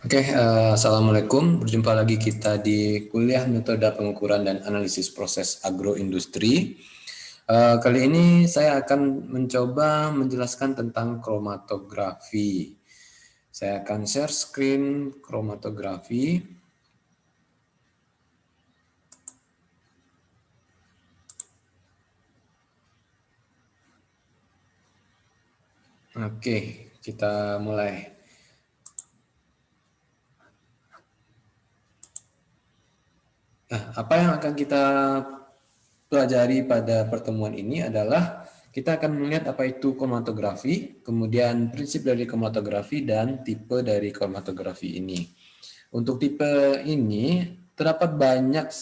Assalamualaikum. Berjumpa lagi kita di kuliah metode pengukuran dan analisis proses agroindustri. Kali ini saya akan mencoba menjelaskan tentang kromatografi. Saya akan share screen kromatografi. Oke, kita mulai. Nah, apa yang akan kita pelajari pada pertemuan ini adalah kita akan melihat apa itu kromatografi, kemudian prinsip dari kromatografi dan tipe dari kromatografi ini. Untuk tipe ini terdapat banyak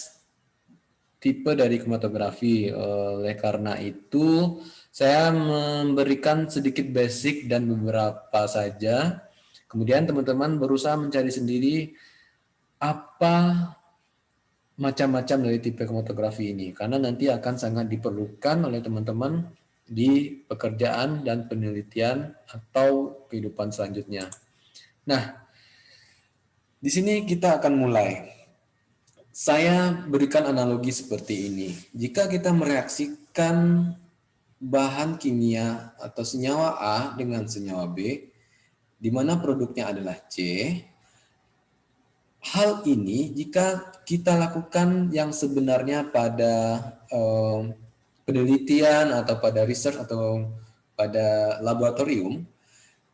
tipe dari kromatografi. Oleh karena itu, saya memberikan sedikit basic dan beberapa saja. Kemudian teman-teman berusaha mencari sendiri apa macam-macam dari tipe kromatografi ini, karena nanti akan sangat diperlukan oleh teman-teman di pekerjaan dan penelitian atau kehidupan selanjutnya. Nah, di sini kita akan mulai. Saya berikan analogi seperti ini. Jika kita mereaksikan bahan kimia atau senyawa A dengan senyawa B, di mana produknya adalah C, hal ini jika kita lakukan yang sebenarnya pada penelitian atau pada research atau pada laboratorium,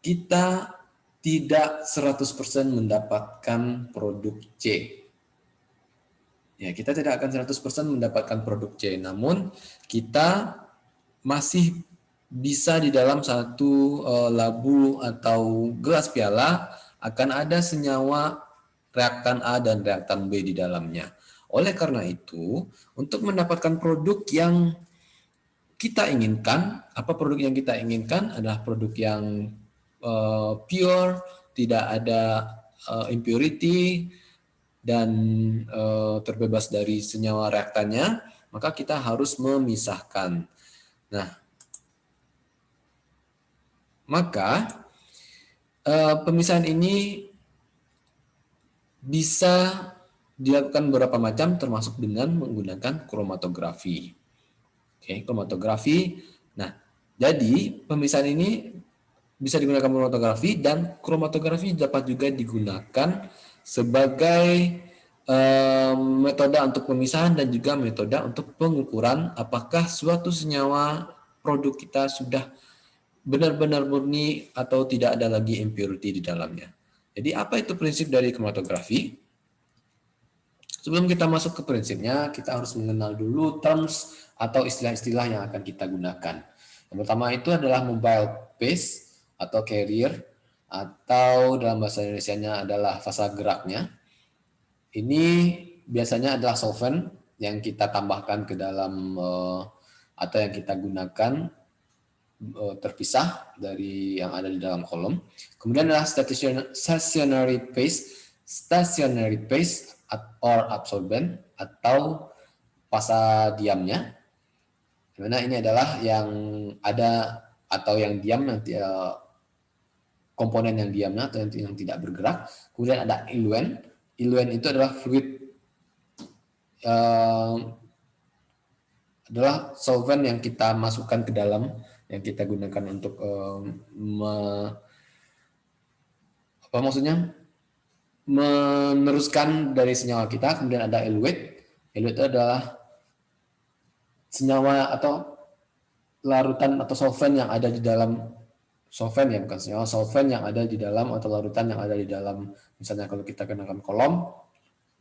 kita tidak 100% mendapatkan produk C. Ya, kita tidak akan 100% mendapatkan produk C, namun kita masih bisa di dalam satu labu atau gelas piala akan ada senyawa reaktan A dan reaktan B di dalamnya. Oleh karena itu, untuk mendapatkan produk yang kita inginkan, apa produk yang kita inginkan adalah produk yang pure, tidak ada impurity, dan terbebas dari senyawa reaktannya, maka kita harus memisahkan. Nah, maka pemisahan ini bisa dilakukan beberapa macam, termasuk dengan menggunakan kromatografi. Oke, kromatografi. Nah, jadi pemisahan ini bisa digunakan kromatografi, dan kromatografi dapat juga digunakan sebagai metode untuk pemisahan dan juga metode untuk pengukuran apakah suatu senyawa produk kita sudah benar-benar murni atau tidak ada lagi impurity di dalamnya. Jadi apa itu prinsip dari kromatografi? Sebelum kita masuk ke prinsipnya, kita harus mengenal dulu terms atau istilah-istilah yang akan kita gunakan. Yang pertama itu adalah mobile phase atau carrier, atau dalam bahasa Indonesianya adalah fasa geraknya. Ini biasanya adalah solvent yang kita tambahkan ke dalam atau yang kita gunakan terpisah dari yang ada di dalam kolom. Kemudian adalah stationary phase or absorbent atau fasa diamnya. Dimana ini adalah yang ada atau yang diam, nanti komponen yang diamnya atau yang tidak bergerak. Kemudian ada eluent. Eluent itu adalah fluid, adalah solvent yang kita masukkan ke dalam, yang kita gunakan untuk meneruskan dari senyawa kita. Kemudian ada eluate. Eluate itu adalah senyawa atau larutan atau solvent yang ada di dalam solvent, ya bukan senyawa, solvent yang ada di dalam atau larutan yang ada di dalam. Misalnya kalau kita kenakan kolom,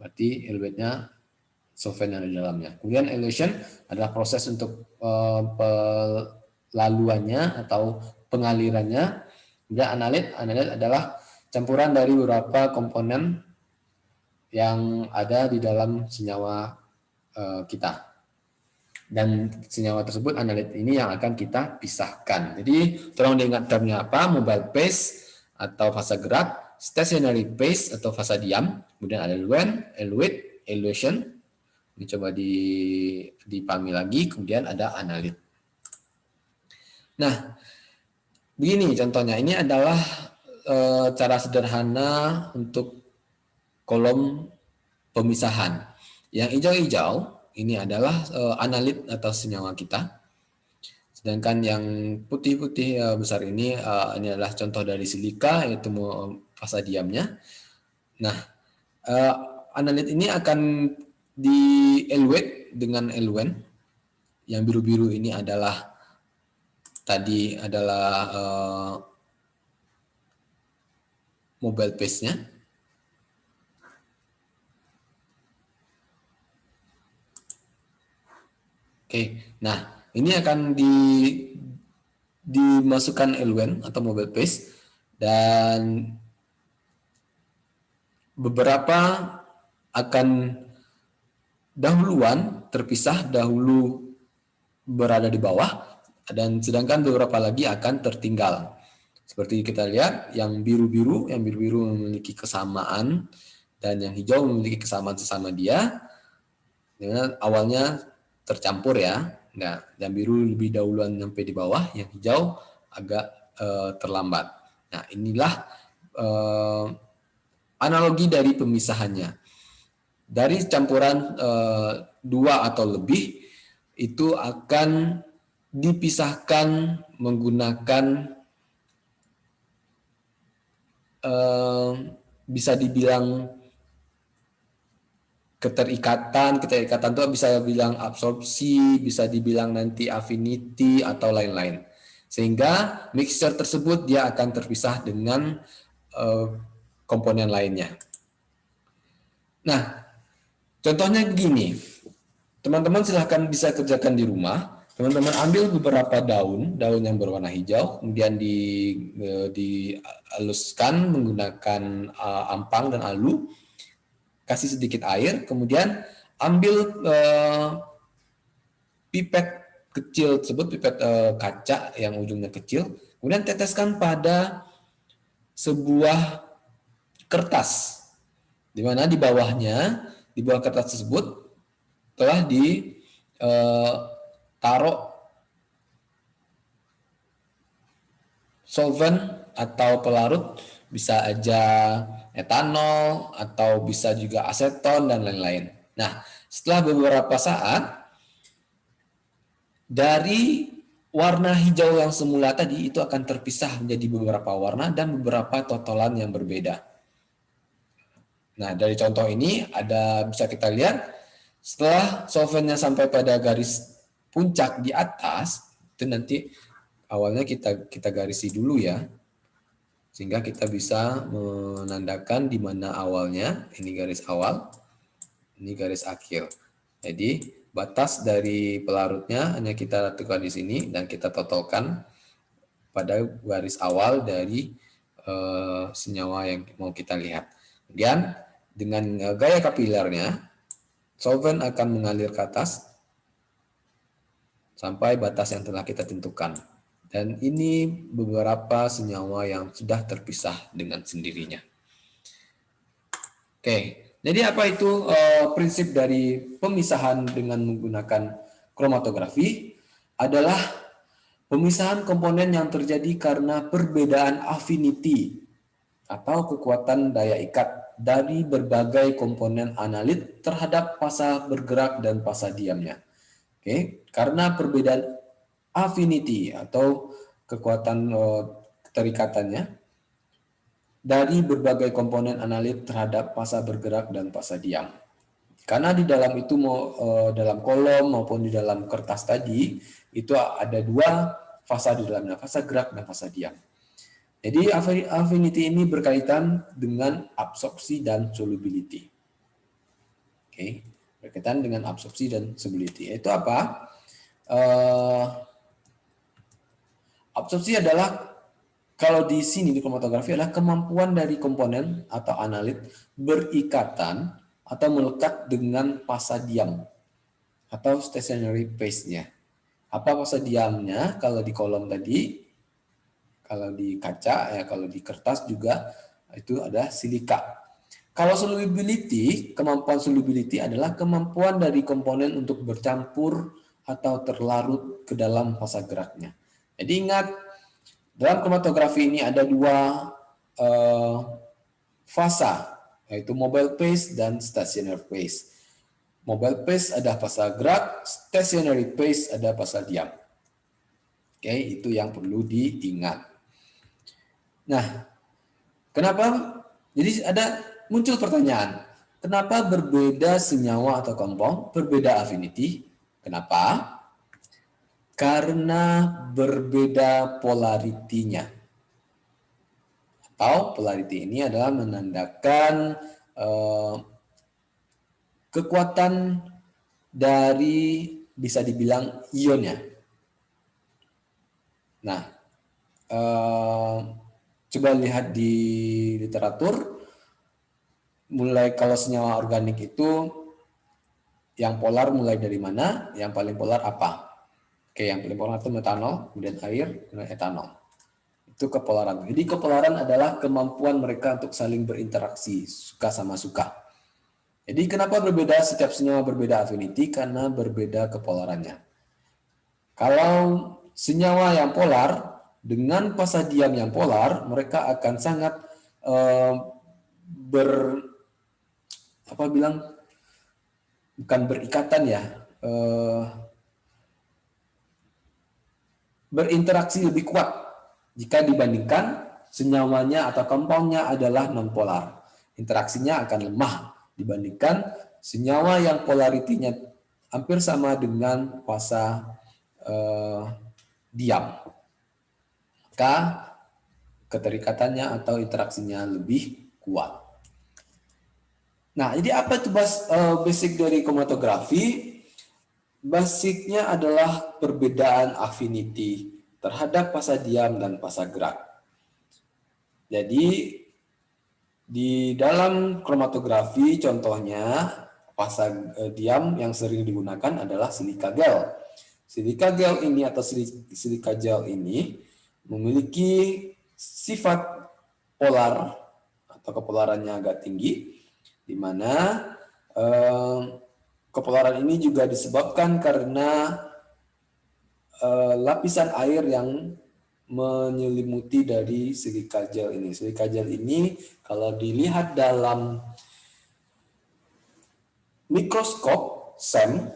berarti eluate-nya solvent yang ada di dalamnya. Kemudian elution adalah proses untuk pelaluannya atau pengalirannya. Kemudian analyte adalah campuran dari beberapa komponen yang ada di dalam senyawa kita. Dan senyawa tersebut, analyte ini yang akan kita pisahkan. Jadi tolong diingat termnya apa: mobile phase atau fasa gerak, stationary phase atau fasa diam, kemudian ada eluent, eluate, elution. Ini coba dipahami lagi. Kemudian ada analyte. Nah, begini contohnya. Ini adalah cara sederhana untuk kolom pemisahan. Yang hijau-hijau ini adalah analit atau senyawa kita. Sedangkan yang putih-putih besar ini adalah contoh dari silika, yaitu fasa diamnya. Nah, analit ini akan di-eluate dengan eluent. Yang biru-biru ini adalah mobile phase-nya. Oke, nah ini akan dimasukkan eluent atau mobile phase, dan beberapa akan dahuluan terpisah, dahulu berada di bawah, dan sedangkan beberapa lagi akan tertinggal. Seperti kita lihat, yang biru-biru memiliki kesamaan, dan yang hijau memiliki kesamaan sesama dia. Dengan awalnya tercampur ya. Nah, yang biru lebih dahuluan sampai di bawah, yang hijau agak terlambat. Nah, inilah analogi dari pemisahannya. Dari campuran dua atau lebih, itu akan dipisahkan menggunakan bisa dibilang keterikatan itu bisa bilang absorpsi, bisa dibilang nanti affinity atau lain-lain. Sehingga mixture tersebut dia akan terpisah dengan komponen lainnya. Nah, contohnya begini. Teman-teman silahkan bisa kerjakan di rumah. Teman-teman ambil beberapa daun yang berwarna hijau, kemudian dihaluskan menggunakan ampang dan alu, kasih sedikit air, kemudian ambil pipet kecil tersebut, pipet kaca yang ujungnya kecil, kemudian teteskan pada sebuah kertas, di mana di bawahnya, di bawah kertas tersebut telah ditaruh solvent atau pelarut, bisa aja etanol atau bisa juga aseton dan lain-lain. Nah, setelah beberapa saat, dari warna hijau yang semula tadi itu akan terpisah menjadi beberapa warna dan beberapa totalan yang berbeda. Nah, dari contoh ini bisa kita lihat, setelah solventnya sampai pada garis puncak di atas, itu nanti awalnya kita garisi dulu ya, sehingga kita bisa menandakan di mana awalnya, ini garis awal, ini garis akhir. Jadi batas dari pelarutnya hanya kita tentukan di sini dan kita totalkan pada garis awal dari senyawa yang mau kita lihat. Kemudian dengan gaya kapilernya, solvent akan mengalir ke atas sampai batas yang telah kita tentukan. Dan ini beberapa senyawa yang sudah terpisah dengan sendirinya. Oke, jadi apa itu prinsip dari pemisahan dengan menggunakan kromatografi? Adalah pemisahan komponen yang terjadi karena perbedaan affinity atau kekuatan daya ikat dari berbagai komponen analit terhadap fasa bergerak dan fasa diamnya. Oke, karena perbedaan affinity atau kekuatan keterikatannya dari berbagai komponen analit terhadap fasa bergerak dan fasa diam. Karena di dalam itu dalam kolom maupun di dalam kertas tadi itu ada dua fasa di dalamnya, fasa gerak dan fasa diam. Jadi affinity ini berkaitan dengan absorpsi dan solubility. Oke, berkaitan dengan absorpsi dan solubility. Itu apa? Absorpsi adalah, kalau di sini di kromatografi, adalah kemampuan dari komponen atau analit berikatan atau melekat dengan fasa diam atau stationary phase-nya. Apa fasa diamnya? Kalau di kolom tadi, kalau di kaca, ya kalau di kertas juga itu ada silika. Kalau solubility, kemampuan solubility adalah kemampuan dari komponen untuk bercampur atau terlarut ke dalam fasa geraknya. Jadi ingat, dalam kromatografi ini ada dua fasa yaitu mobile phase dan stationary phase. Mobile phase ada fasa gerak, stationary phase ada fasa diam. Oke, itu yang perlu diingat. Nah, kenapa? Jadi muncul pertanyaan, kenapa berbeda senyawa atau compound, berbeda affinity? Kenapa? Karena berbeda polaritinya. Atau polarity ini adalah menandakan kekuatan dari bisa dibilang ionnya. Nah, coba lihat di literatur, mulai kalau senyawa organik itu yang polar mulai dari mana? Yang paling polar apa? Oke, yang paling polar itu metanol, kemudian air, kemudian etanol. Itu kepolaran. Jadi kepolaran adalah kemampuan mereka untuk saling berinteraksi, suka sama suka. Jadi kenapa berbeda? Setiap senyawa berbeda affinity karena berbeda kepolarannya. Kalau senyawa yang polar dengan fasa diam yang polar, mereka akan sangat bukan berikatan ya, berinteraksi lebih kuat jika dibandingkan senyawanya atau compoundnya adalah non-polar. Interaksinya akan lemah dibandingkan senyawa yang polaritinya hampir sama dengan fasa diam. Maka keterikatannya atau interaksinya lebih kuat. Nah, jadi apa itu basic dari kromatografi? Basicnya adalah perbedaan affinity terhadap fasa diam dan fasa gerak. Jadi di dalam kromatografi contohnya fasa diam yang sering digunakan adalah silika gel. Silika gel ini atau silika gel ini memiliki sifat polar atau kepolarannya agak tinggi, di mana kepolaran ini juga disebabkan karena lapisan air yang menyelimuti dari silika gel ini. Silika gel ini kalau dilihat dalam mikroskop SEM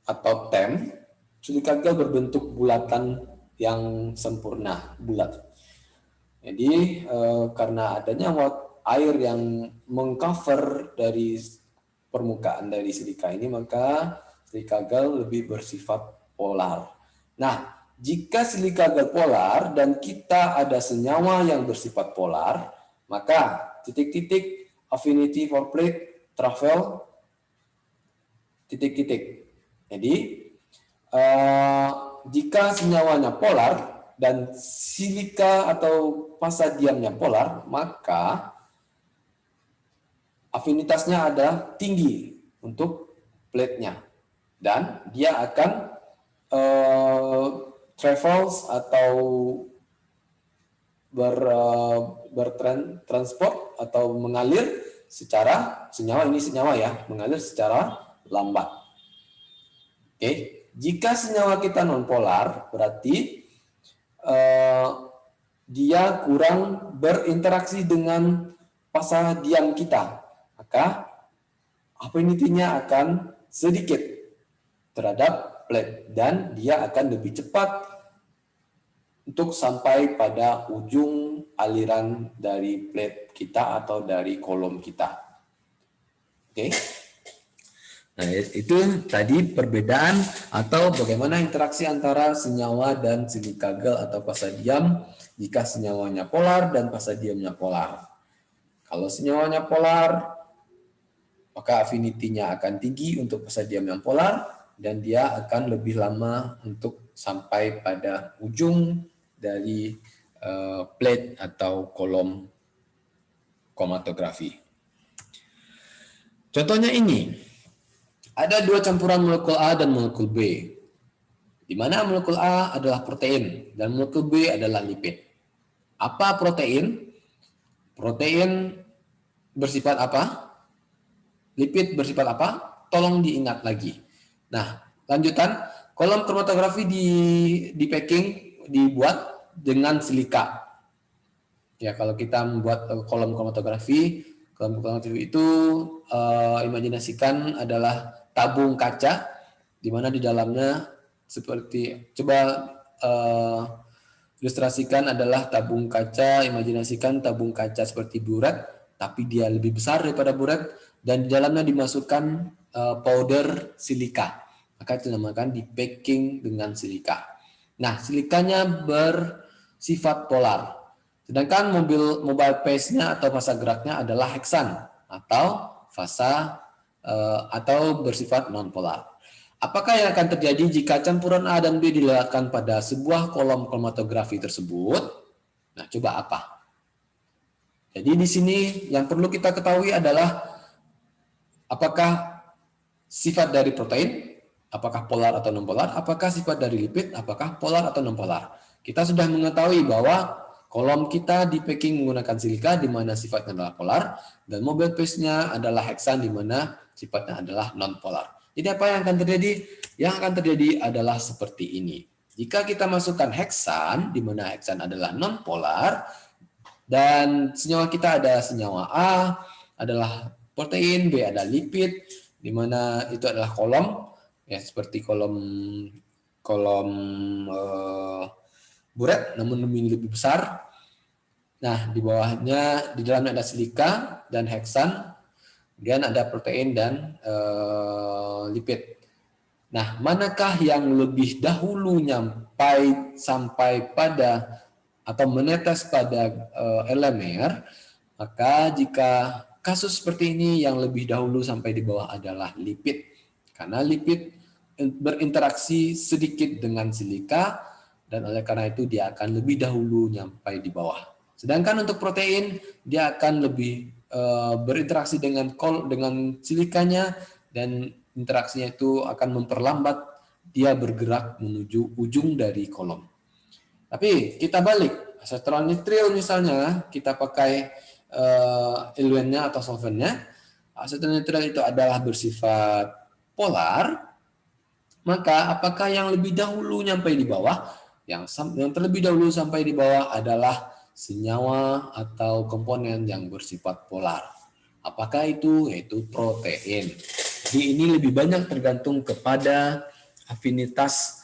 atau TEM, silika gel berbentuk bulatan yang sempurna, bulat. Jadi karena adanya air yang mengcover dari permukaan dari silika ini, maka silika gel lebih bersifat polar. Nah, jika silika gel polar dan kita ada senyawa yang bersifat polar, maka titik-titik affinity for plate travel titik-titik. Jadi jika senyawanya polar dan silika atau fasa diamnya polar, maka afinitasnya ada tinggi untuk plate-nya dan dia akan travels atau bertransport atau mengalir secara senyawa ya, mengalir secara lambat. Oke, jika senyawa kita nonpolar berarti dia kurang berinteraksi dengan fasa diam kita, maka affinity-nya akan sedikit terhadap plate dan dia akan lebih cepat untuk sampai pada ujung aliran dari plate kita atau dari kolom kita. Oke. Nah, itu tadi perbedaan atau bagaimana interaksi antara senyawa dan silika gel atau fasa diam jika senyawanya polar dan fasa diamnya polar. Kalau senyawanya polar, maka affinity-nya akan tinggi untuk fasa diam yang polar dan dia akan lebih lama untuk sampai pada ujung dari plate atau kolom kromatografi. Contohnya ini, ada dua campuran molekul A dan molekul B, di mana molekul A adalah protein dan molekul B adalah lipid. Apa protein? Protein bersifat apa? Lipid bersifat apa? Tolong diingat lagi. Nah, lanjutan, kolom kromatografi di packing dibuat dengan silika. Ya, kalau kita membuat kolom kromatografi Kelompok kromatografi itu imajinasikan adalah tabung kaca, di mana di dalamnya seperti coba ilustrasikan adalah tabung kaca, imajinasikan tabung kaca seperti buret, tapi dia lebih besar daripada buret, dan di dalamnya dimasukkan powder silika. Maka itu dinamakan di packing dengan silika. Nah, silikanya bersifat polar. Sedangkan mobile phase-nya atau fasa geraknya adalah heksan atau fasa atau bersifat non-polar. Apakah yang akan terjadi jika campuran A dan B diletakkan pada sebuah kolom kromatografi tersebut? Nah, coba apa? Jadi di sini yang perlu kita ketahui adalah apakah sifat dari protein, apakah polar atau non-polar, apakah sifat dari lipid, apakah polar atau non-polar. Kita sudah mengetahui bahwa kolom kita di packing menggunakan silika di mana sifatnya adalah polar, dan mobile phase-nya adalah heksan di mana sifatnya adalah non-polar. Jadi apa yang akan terjadi? Yang akan terjadi adalah seperti ini. Jika kita masukkan heksan, di mana heksan adalah non-polar, dan senyawa kita ada senyawa A adalah protein, B ada lipid, di mana itu adalah kolom, ya seperti kolom buret, namun lebih besar. Nah, di bawahnya, di dalamnya ada silika dan heksan, kemudian ada protein dan lipid. Nah, manakah yang lebih dahulu sampai pada atau menetes pada elemer? Maka jika kasus seperti ini yang lebih dahulu sampai di bawah adalah lipid. Karena lipid berinteraksi sedikit dengan silika, dan oleh karena itu dia akan lebih dahulu nyampai di bawah. Sedangkan untuk protein, dia akan lebih berinteraksi dengan silikanya, dan interaksinya itu akan memperlambat dia bergerak menuju ujung dari kolom. Tapi kita balik, aseton nitril misalnya, kita pakai eluennya atau solventnya, aseton nitril itu adalah bersifat polar, maka apakah yang lebih dahulu nyampai di bawah? Yang terlebih dahulu sampai di bawah adalah senyawa atau komponen yang bersifat polar. Apakah itu? Yaitu protein. Jadi ini lebih banyak tergantung kepada afinitas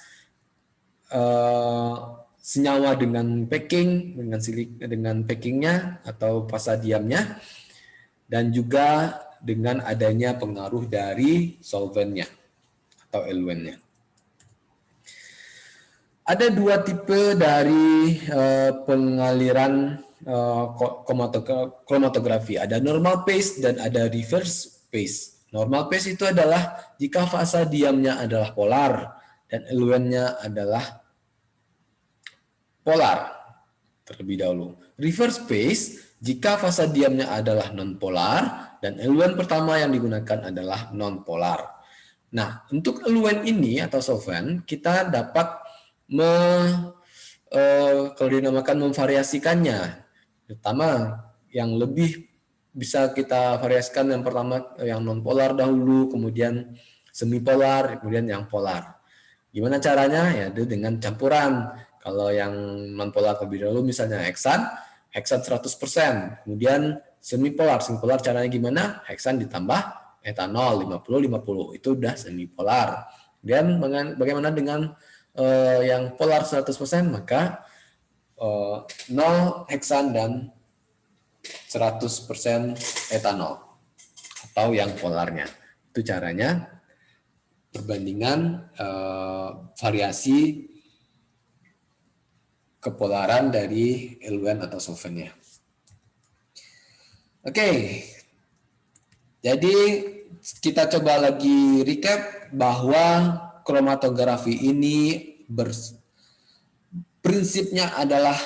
senyawa dengan packing, dengan packingnya atau fasa diamnya, dan juga dengan adanya pengaruh dari solventnya atau eluennya. Ada dua tipe dari pengaliran kromatografi. Ada normal phase dan ada reverse phase. Normal phase itu adalah jika fasa diamnya adalah polar dan eluennya adalah polar terlebih dahulu. Reverse phase jika fasa diamnya adalah non-polar dan eluen pertama yang digunakan adalah non-polar. Nah, untuk eluen ini atau solvent kita dapat kalau dinamakan memvariasikannya. Pertama, yang lebih bisa kita variasikan yang pertama yang non-polar dahulu, kemudian semipolar, kemudian yang polar. Gimana caranya? Ya itu dengan campuran. Kalau yang non-polar terlebih dahulu misalnya heksan 100%. Kemudian semipolar caranya gimana? Heksan ditambah etanol 50-50. Itu udah semipolar. Kemudian bagaimana dengan yang polar 100%? Maka 0 heksan dan 100% etanol atau yang polarnya. Itu caranya perbandingan variasi kepolaran dari eluen atau solventnya. Oke, jadi kita coba lagi recap bahwa kromatografi ini prinsipnya adalah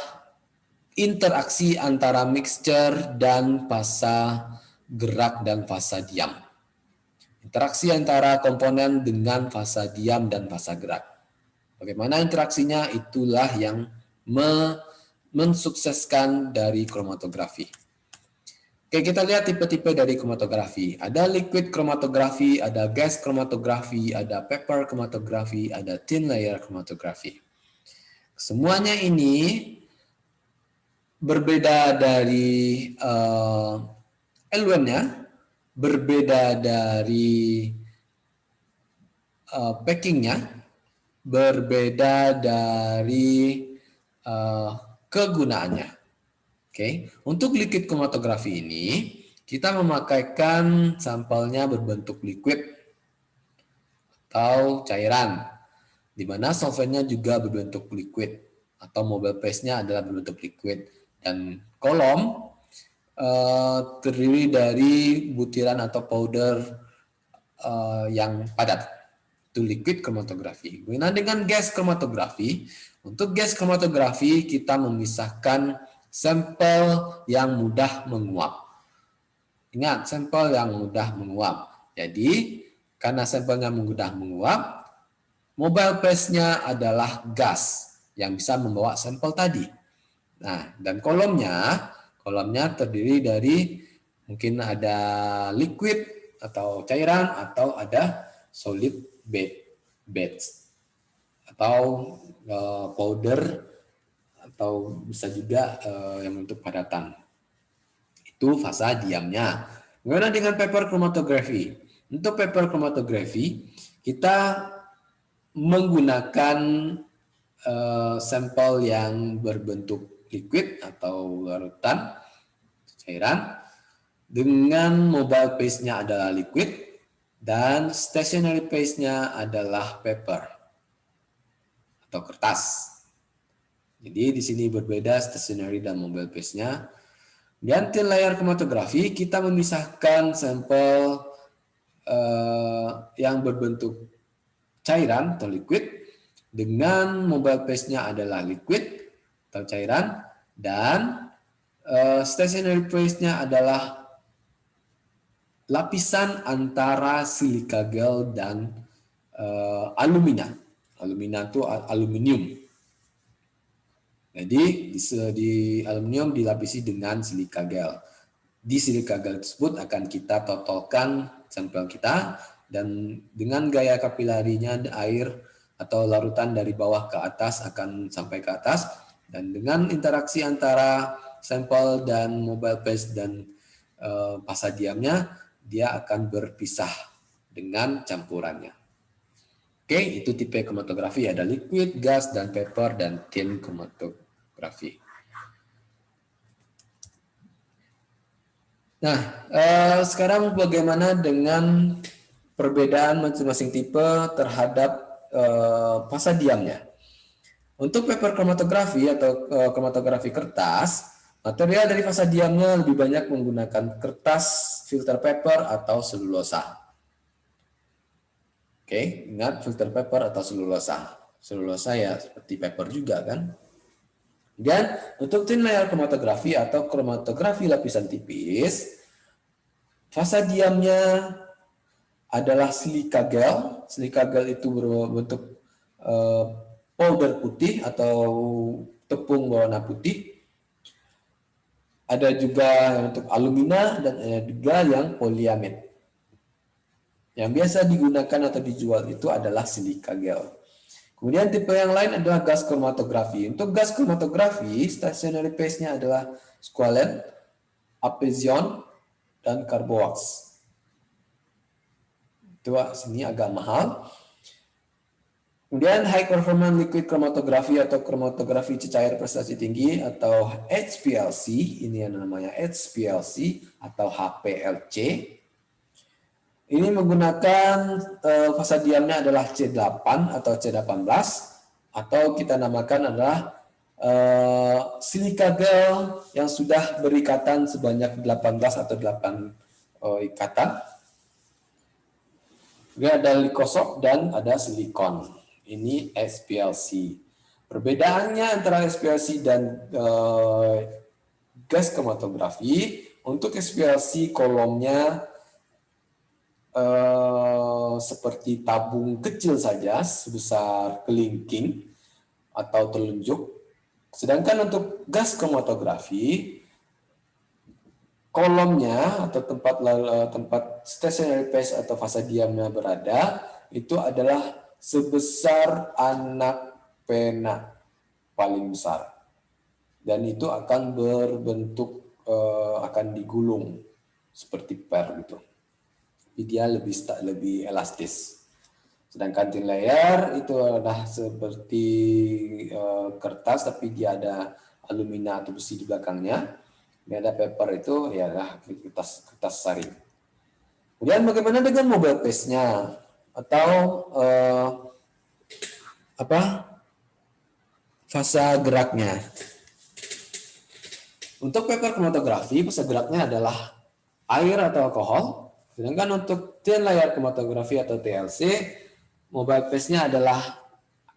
interaksi antara mixture dan fasa gerak dan fasa diam. Interaksi antara komponen dengan fasa diam dan fasa gerak. Bagaimana interaksinya? Itulah yang mensukseskan dari kromatografi. Oke, kita lihat tipe-tipe dari kromatografi. Ada liquid kromatografi, ada gas kromatografi, ada paper kromatografi, ada thin layer kromatografi. Semuanya ini berbeda dari eluennya, berbeda dari packingnya, berbeda dari kegunaannya. Oke, untuk liquid kromatografi ini kita memakaikan sampelnya berbentuk liquid atau cairan, di mana solvennya juga berbentuk liquid atau mobile phase-nya adalah berbentuk liquid, dan kolom terdiri dari butiran atau powder yang padat. Itu liquid kromatografi. Nah, dengan gas kromatografi, untuk gas kromatografi kita memisahkan sampel yang mudah menguap. Ingat, sampel yang mudah menguap. Jadi, karena sampelnya mudah menguap, mobile phase-nya adalah gas yang bisa membawa sampel tadi. Nah, dan kolomnya terdiri dari mungkin ada liquid atau cairan atau ada solid beds atau powder atau bisa juga yang untuk padatan. Itu fasa diamnya. Bagaimana dengan paper chromatography? Untuk paper chromatography kita menggunakan sampel yang berbentuk liquid atau larutan cairan dengan mobile phase-nya adalah liquid dan stationary phase-nya adalah paper atau kertas. Jadi di sini berbeda stationary dan mobile phase-nya. Di thin layer kromatografi kita memisahkan sampel yang berbentuk cairan atau liquid dengan mobile phase-nya adalah liquid atau cairan, dan stationary phase-nya adalah lapisan antara silika gel dan alumina. Alumina itu aluminium. Jadi di aluminium dilapisi dengan silika gel. Di silika gel tersebut akan kita totolkan sampel kita, dan dengan gaya kapilarinya air atau larutan dari bawah ke atas akan sampai ke atas, dan dengan interaksi antara sampel dan mobile phase dan fasa diamnya, dia akan berpisah dengan campurannya. Oke, itu tipe kromatografi, ada liquid, gas, dan paper, dan thin kromatografi. Nah, sekarang bagaimana dengan perbedaan masing-masing tipe terhadap fasa diamnya? Untuk paper kromatografi atau kromatografi kertas, material dari fasa diamnya lebih banyak menggunakan kertas, filter paper, atau selulosa. Oke, ingat filter paper atau selulosa. Selulosa ya seperti paper juga kan. Dan untuk thin layer kromatografi atau kromatografi lapisan tipis, fasa diamnya adalah silika gel. Silika gel itu berbentuk powder putih atau tepung berwarna putih. Ada juga untuk alumina dan ada juga yang polyamide. Yang biasa digunakan atau dijual itu adalah silika gel. Kemudian tipe yang lain adalah gas kromatografi. Untuk gas kromatografi, stationary phase-nya adalah squalene, apeiron, dan carbowax. Itu sini agak mahal. Kemudian high performance liquid kromatografi atau kromatografi cecair prestasi tinggi atau HPLC, ini yang namanya HPLC atau HPLC. Ini menggunakan fasa diamnya adalah C8 atau C18, atau kita namakan adalah silika gel yang sudah berikatan sebanyak 18 atau 8 ikatan. Kemudian ada likosop dan ada silikon. Ini SPLC. Perbedaannya antara SPLC dan gas kromatografi, untuk SPLC kolomnya seperti tabung kecil saja sebesar kelingking atau telunjuk. Sedangkan untuk gas kromatografi, kolomnya atau tempat stationary phase atau fasa diamnya berada itu adalah sebesar anak pena paling besar, dan itu akan berbentuk akan digulung. seperti per gitu. Tapi dia lebih elastis. Sedangkan thin layer itu adalah seperti kertas, tapi dia ada alumina atau besi di belakangnya. Ini ada paper itu ya kertas saring. Kemudian bagaimana dengan mobile paste-nya atau fase geraknya? Untuk paper kromatografi, fase geraknya adalah air atau alkohol. Sedangkan untuk thin layer kromatografi atau TLC, mobile paste-nya adalah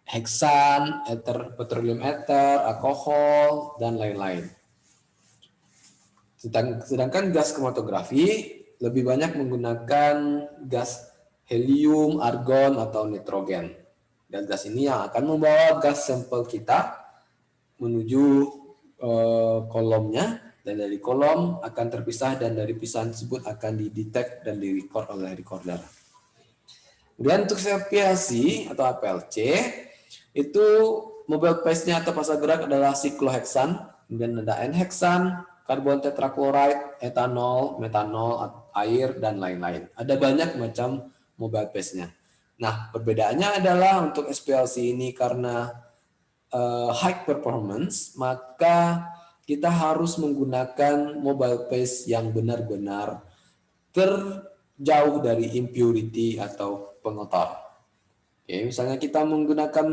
heksan, petroleum ether, alkohol, dan lain-lain. Sedangkan gas kromatografi lebih banyak menggunakan gas helium, argon, atau nitrogen. Dan gas ini yang akan membawa gas sampel kita menuju kolomnya, dan dari kolom akan terpisah, dan dari pisahan tersebut akan didetect dan direcord oleh recorder. Kemudian untuk PLC atau APLC itu mobile paste-nya atau fase gerak adalah sikloheksan, kemudian ada N-heksan, karbon tetrakloride, etanol, metanol, air, dan lain-lain. Ada banyak macam mobile paste-nya. Nah, perbedaannya adalah untuk SPLC ini karena high performance, maka kita harus menggunakan mobile paste yang benar-benar terjauh dari impurity atau pengotor. Oke, misalnya kita menggunakan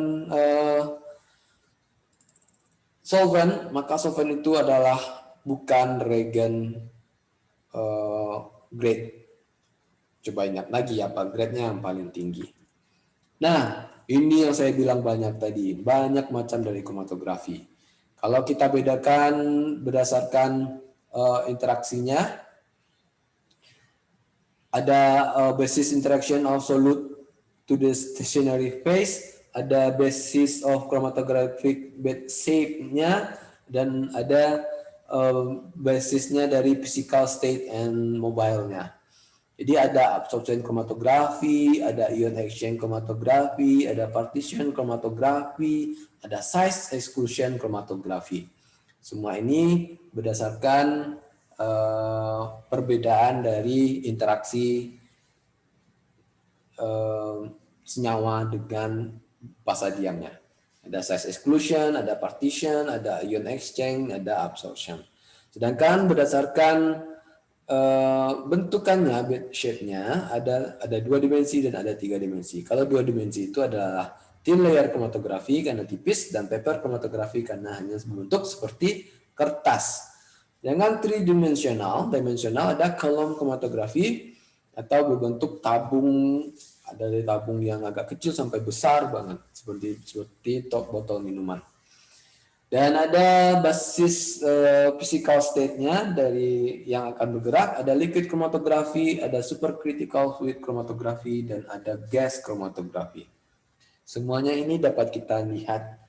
solvent, maka solvent itu adalah bukan reagen grade. Coba ingat lagi apa grade-nya yang paling tinggi. Nah, ini yang saya bilang banyak tadi, banyak macam dari kromatografi. Kalau kita bedakan berdasarkan interaksinya, ada basis interaction of solute to the stationary phase, ada basis of chromatographic bed shape-nya, dan ada basisnya dari physical state and mobile-nya. Jadi ada absorption chromatografi, ada ion exchange chromatografi, ada partition chromatografi, ada size exclusion chromatografi. Semua ini berdasarkan perbedaan dari interaksi senyawa dengan fasa diamnya. Ada size exclusion, ada partition, ada ion exchange, ada absorption. Sedangkan berdasarkan bentukannya, bed shape-nya ada 2 dimensi dan ada 3 dimensi. Kalau 2 dimensi itu adalah thin layer chromatografi karena tipis, dan paper chromatografi karena hanya membentuk seperti kertas. Dengan 3-dimensional, ada column chromatografi atau berbentuk tabung, ada dari tabung yang agak kecil sampai besar banget seperti top botol minuman. Dan ada basis physical state-nya dari yang akan bergerak, ada liquid chromatografi, ada supercritical fluid chromatografi, dan ada gas chromatografi. Semuanya ini dapat kita lihat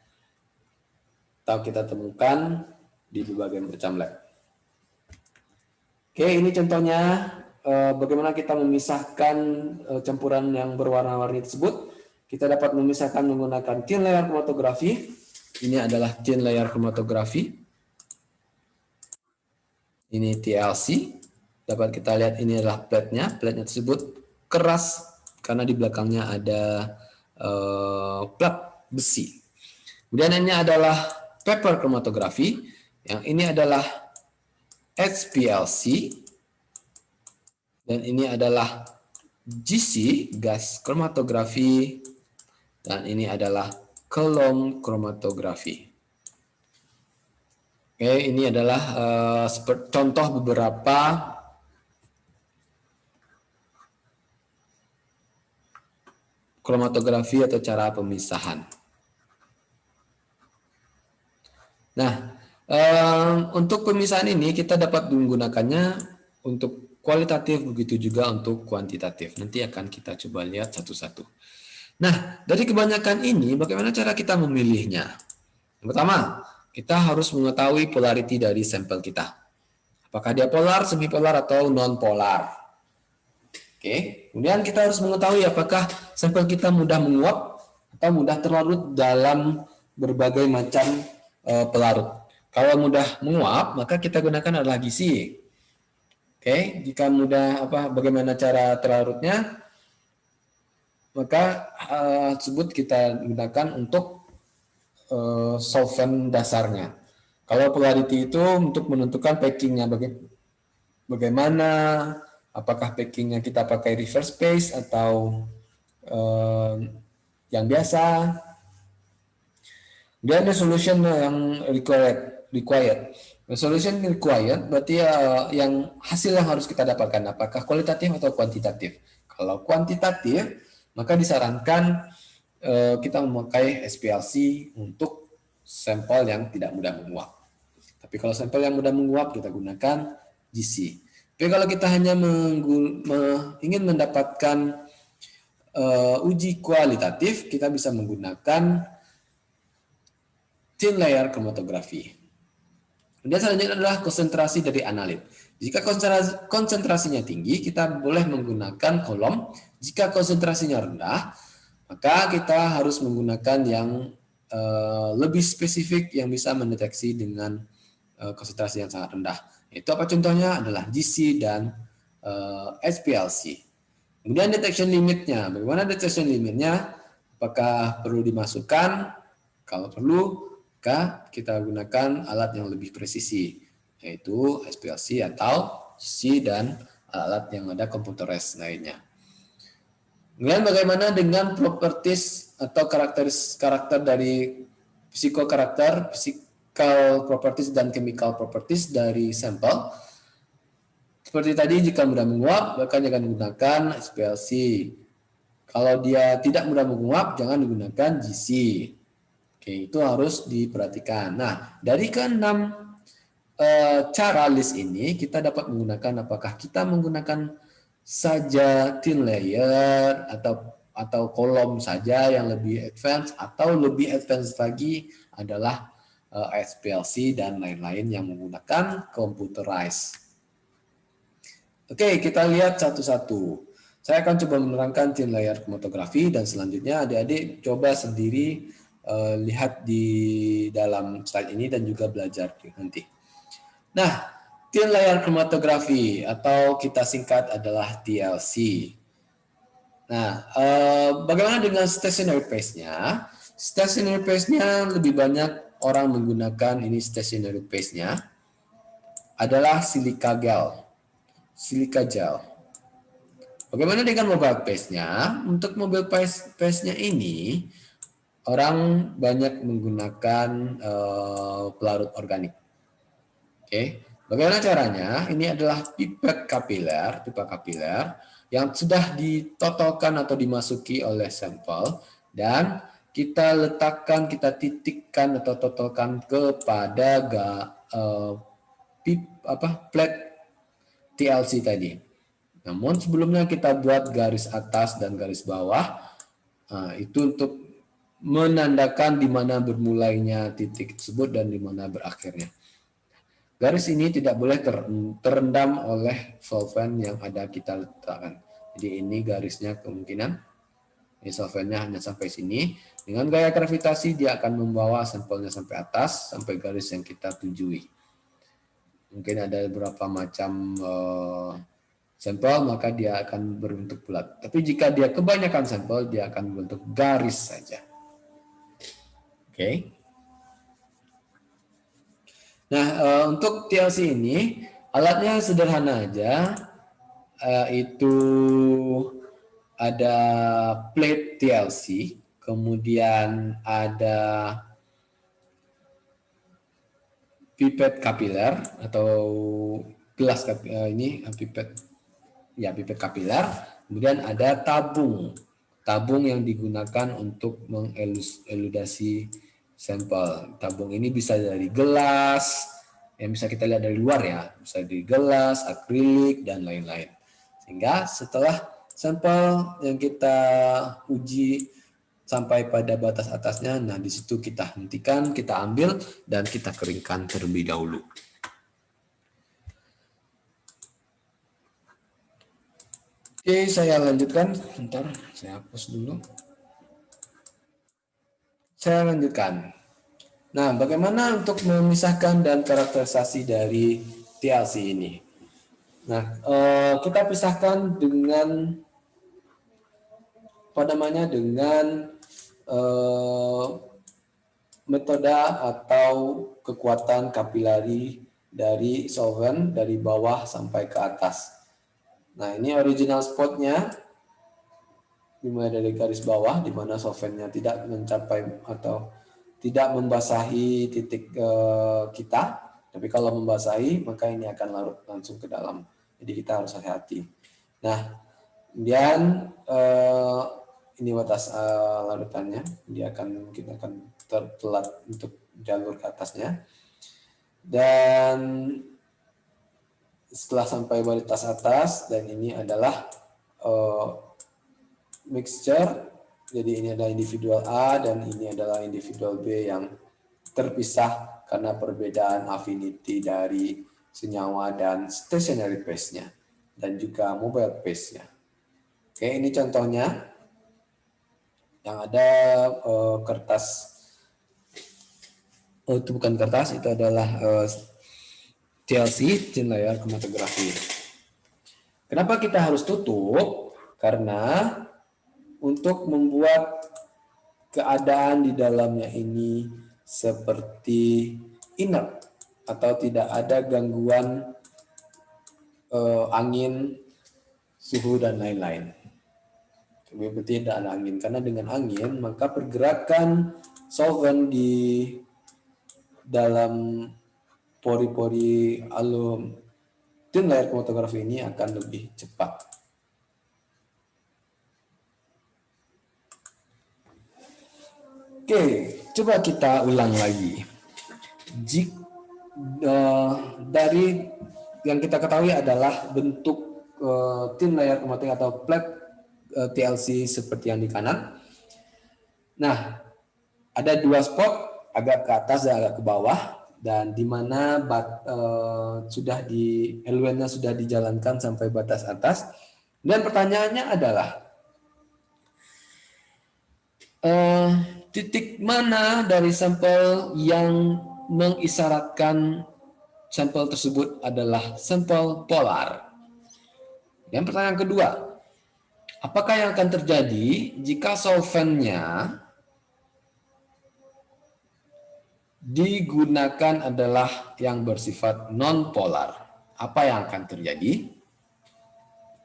atau kita temukan di berbagai macam lab. Oke, ini contohnya bagaimana kita memisahkan campuran yang berwarna-warni tersebut. Kita dapat memisahkan menggunakan thin layer chromatografi. Ini adalah thin layer chromatografi. Ini TLC. Dapat kita lihat ini adalah plate-nya. Plate-nya tersebut keras karena di belakangnya ada plat besi. Kemudian ini adalah paper chromatografi. Yang ini adalah HPLC. Dan ini adalah GC, gas chromatografi. Dan ini adalah column chromatografi. Oke, ini adalah contoh beberapa kromatografi atau cara pemisahan. Nah, untuk pemisahan ini kita dapat menggunakannya untuk kualitatif, begitu juga untuk kuantitatif. Nanti akan kita coba lihat satu-satu. Nah, dari kebanyakan ini, bagaimana cara kita memilihnya? Yang pertama, kita harus mengetahui polarity dari sampel kita. Apakah dia polar, semipolar, atau non-polar. Oke. Kemudian kita harus mengetahui apakah sampel kita mudah menguap atau mudah terlarut dalam berbagai macam pelarut. Kalau mudah menguap, maka kita gunakan adalah GC. Oke, jika mudah bagaimana cara terlarutnya, maka tersebut kita gunakan untuk solvent dasarnya. Kalau polarity itu untuk menentukan packingnya bagaimana, apakah packingnya kita pakai reverse phase atau yang biasa. Kemudian resolution yang required. Resolution required berarti yang hasil yang harus kita dapatkan apakah kualitatif atau kuantitatif. Kalau kuantitatif maka disarankan kita memakai SPLC untuk sampel yang tidak mudah menguap. Tapi kalau sampel yang mudah menguap kita gunakan GC. Tapi kalau kita hanya ingin mendapatkan uji kualitatif, kita bisa menggunakan thin layer chromatography. Kemudian selanjutnya adalah konsentrasi dari analit. Jika konsentrasinya tinggi, kita boleh menggunakan kolom. Jika konsentrasinya rendah, maka kita harus menggunakan yang lebih spesifik yang bisa mendeteksi dengan konsentrasi yang sangat rendah. Itu apa contohnya adalah GC dan SPLC. Kemudian detection limitnya. Bagaimana detection limitnya? Apakah perlu dimasukkan? Kalau perlu, maka kita gunakan alat yang lebih presisi, yaitu SPLC atau GC dan alat yang ada computerized lainnya. Kemudian bagaimana dengan properties atau karakter dari psikokarakter, physical properties dan chemical properties dari sampel? Seperti tadi, jika mudah menguap, maka jangan menggunakan SPLC. Kalau dia tidak mudah menguap, jangan menggunakan GC. Oke, itu harus diperhatikan. Nah, dari keenam cara list ini, kita dapat menggunakan apakah kita menggunakan saja thin layer atau kolom saja yang lebih advance, atau lebih advance lagi adalah SPLC dan lain-lain yang menggunakan computerized. Oke, kita lihat satu-satu. Saya akan coba menerangkan thin layer chromatography dan selanjutnya adik-adik coba sendiri lihat di dalam slide ini dan juga belajar nanti. Nah, thin layer chromatography atau kita singkat adalah TLC. Nah, bagaimana dengan stationary phase-nya? Stationary phase-nya lebih banyak orang menggunakan ini stationary phase-nya adalah silica gel. Silica gel. Bagaimana dengan mobile phase-nya? Untuk mobile phase-nya ini orang banyak menggunakan pelarut organik. Oke, bagaimana caranya? Ini adalah pipet kapiler, pipa kapiler yang sudah ditotolkan atau dimasuki oleh sampel dan kita letakkan, kita titikkan atau totolkan kepada plate TLC tadi. Namun sebelumnya kita buat garis atas dan garis bawah. Itu untuk menandakan di mana bermulainya titik tersebut dan di mana berakhirnya. Garis ini tidak boleh terendam oleh solvent yang ada kita letakkan. Jadi ini garisnya kemungkinan ini solventnya hanya sampai sini. Dengan gaya gravitasi dia akan membawa sampelnya sampai atas, sampai garis yang kita tujui. Mungkin ada beberapa macam sampel, maka dia akan berbentuk bulat. Tapi jika dia kebanyakan sampel, dia akan berbentuk garis saja. Oke. Nah, untuk TLC ini, alatnya sederhana aja. Itu ada plate TLC, kemudian ada pipet kapiler atau gelas ini pipet kapiler, kemudian ada tabung yang digunakan untuk mengeludasi sampel. Tabung ini bisa dari gelas, yang bisa kita lihat dari luar ya, bisa dari gelas, akrilik dan lain-lain. Sehingga setelah sampel yang kita uji sampai pada batas atasnya, nah di situ kita hentikan, kita ambil dan kita keringkan terlebih dahulu. Oke, saya lanjutkan. Bentar, saya hapus dulu. Saya lanjutkan. Nah, bagaimana untuk memisahkan dan karakterisasi dari TLC ini? Nah, kita pisahkan dengan apa namanya, dengan eh, metode atau kekuatan kapilari dari solvent dari bawah sampai ke atas. Nah, ini original spotnya dimulai dari garis bawah di mana solventnya tidak mencapai atau tidak membasahi titik kita. Tapi kalau membasahi maka ini akan larut langsung ke dalam. Jadi kita harus hati-hati. Nah, kemudian ini batas larutannya. Dia akan kita akan tertelat untuk jalur ke atasnya. Dan setelah sampai batas atas dan ini adalah mixture. Jadi ini adalah individual A dan ini adalah individual B yang terpisah karena perbedaan affinity dari senyawa dan stationary phase-nya dan juga mobile phase-nya. Oke, ini contohnya yang ada kertas. Oh, itu bukan kertas, itu adalah TLC, thin layer chromatography. Kenapa kita harus tutup? Karena untuk membuat keadaan di dalamnya ini seperti inert atau tidak ada gangguan angin, suhu dan lain-lain. Berarti tidak ada angin, karena dengan angin maka pergerakan solvent di dalam pori-pori alum thin layer chromatography ini akan lebih cepat. Oke, coba kita ulang lagi. Dari yang kita ketahui adalah bentuk thin layer chromatography atau plate TLC seperti yang di kanan. Nah, ada dua spot, agak ke atas dan agak ke bawah, dan di mana sudah di eluennya sudah dijalankan sampai batas atas. Dan pertanyaannya adalah titik mana dari sampel yang mengisyaratkan sampel tersebut adalah sampel polar. Dan pertanyaan kedua, apakah yang akan terjadi jika solventnya digunakan adalah yang bersifat non-polar? Apa yang akan terjadi?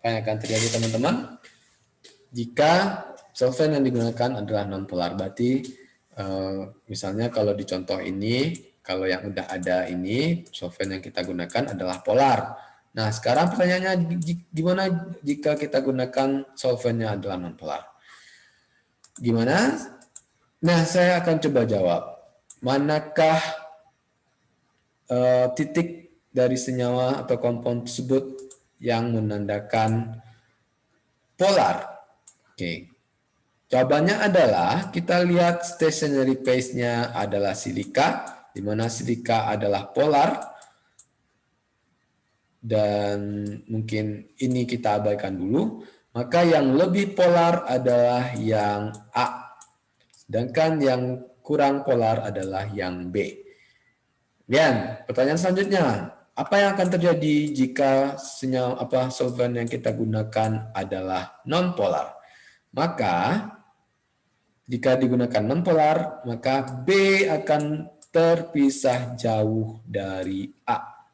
Apa yang akan terjadi teman-teman? Jika solvent yang digunakan adalah non-polar, berarti misalnya kalau di contoh ini, kalau yang udah ada ini, solvent yang kita gunakan adalah polar. Nah, sekarang pertanyaannya gimana jika kita gunakan solventnya adalah non-polar? Gimana? Nah, saya akan coba jawab. Manakah titik dari senyawa atau kompon tersebut yang menandakan polar? Oke. Jawabannya adalah kita lihat stationary phase-nya adalah silika, di mana silika adalah polar, dan mungkin ini kita abaikan dulu. Maka yang lebih polar adalah yang A, sedangkan yang kurang polar adalah yang B. Dan pertanyaan selanjutnya, apa yang akan terjadi jika senyawa solvent yang kita gunakan adalah non-polar? Maka jika digunakan non-polar, maka B akan terpisah jauh dari A.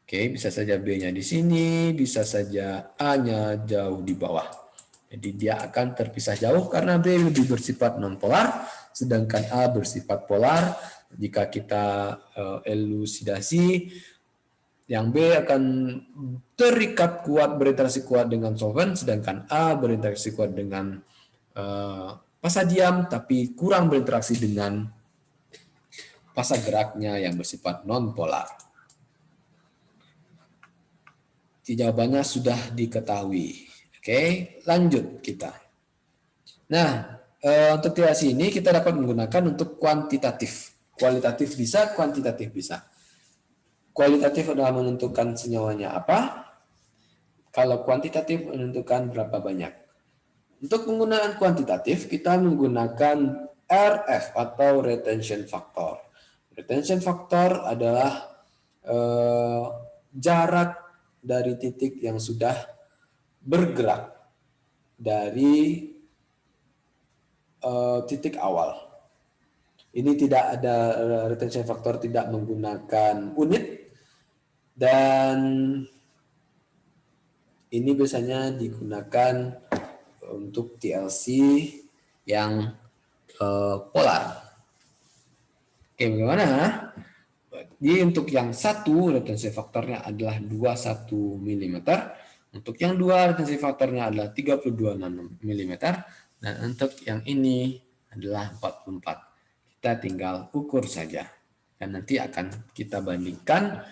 Oke, bisa saja B-nya di sini, bisa saja A-nya jauh di bawah. Jadi dia akan terpisah jauh karena B lebih bersifat non-polar, sedangkan A bersifat polar. Jika kita elusidasi, yang B akan terikat kuat, berinteraksi kuat dengan solvent, sedangkan A berinteraksi kuat dengan fasa diam, tapi kurang berinteraksi dengan fasa geraknya yang bersifat non-polar. Jawabannya sudah diketahui. Oke, lanjut kita. Nah, untuk TLC ini kita dapat menggunakan untuk kuantitatif. Kualitatif bisa, kuantitatif bisa. Kualitatif adalah menentukan senyawanya apa. Kalau kuantitatif menentukan berapa banyak. Untuk penggunaan kuantitatif, kita menggunakan RF atau retention factor. Retention factor adalah jarak dari titik yang sudah bergerak dari titik awal. Ini tidak ada retention factor, tidak menggunakan unit, dan ini biasanya digunakan untuk TLC yang polar. Oke, bagaimana? Jadi untuk yang satu retensi faktornya adalah 21 mm, untuk yang dua retensi faktornya adalah 32 mm, dan untuk yang ini adalah 44. Kita tinggal ukur saja dan nanti akan kita bandingkan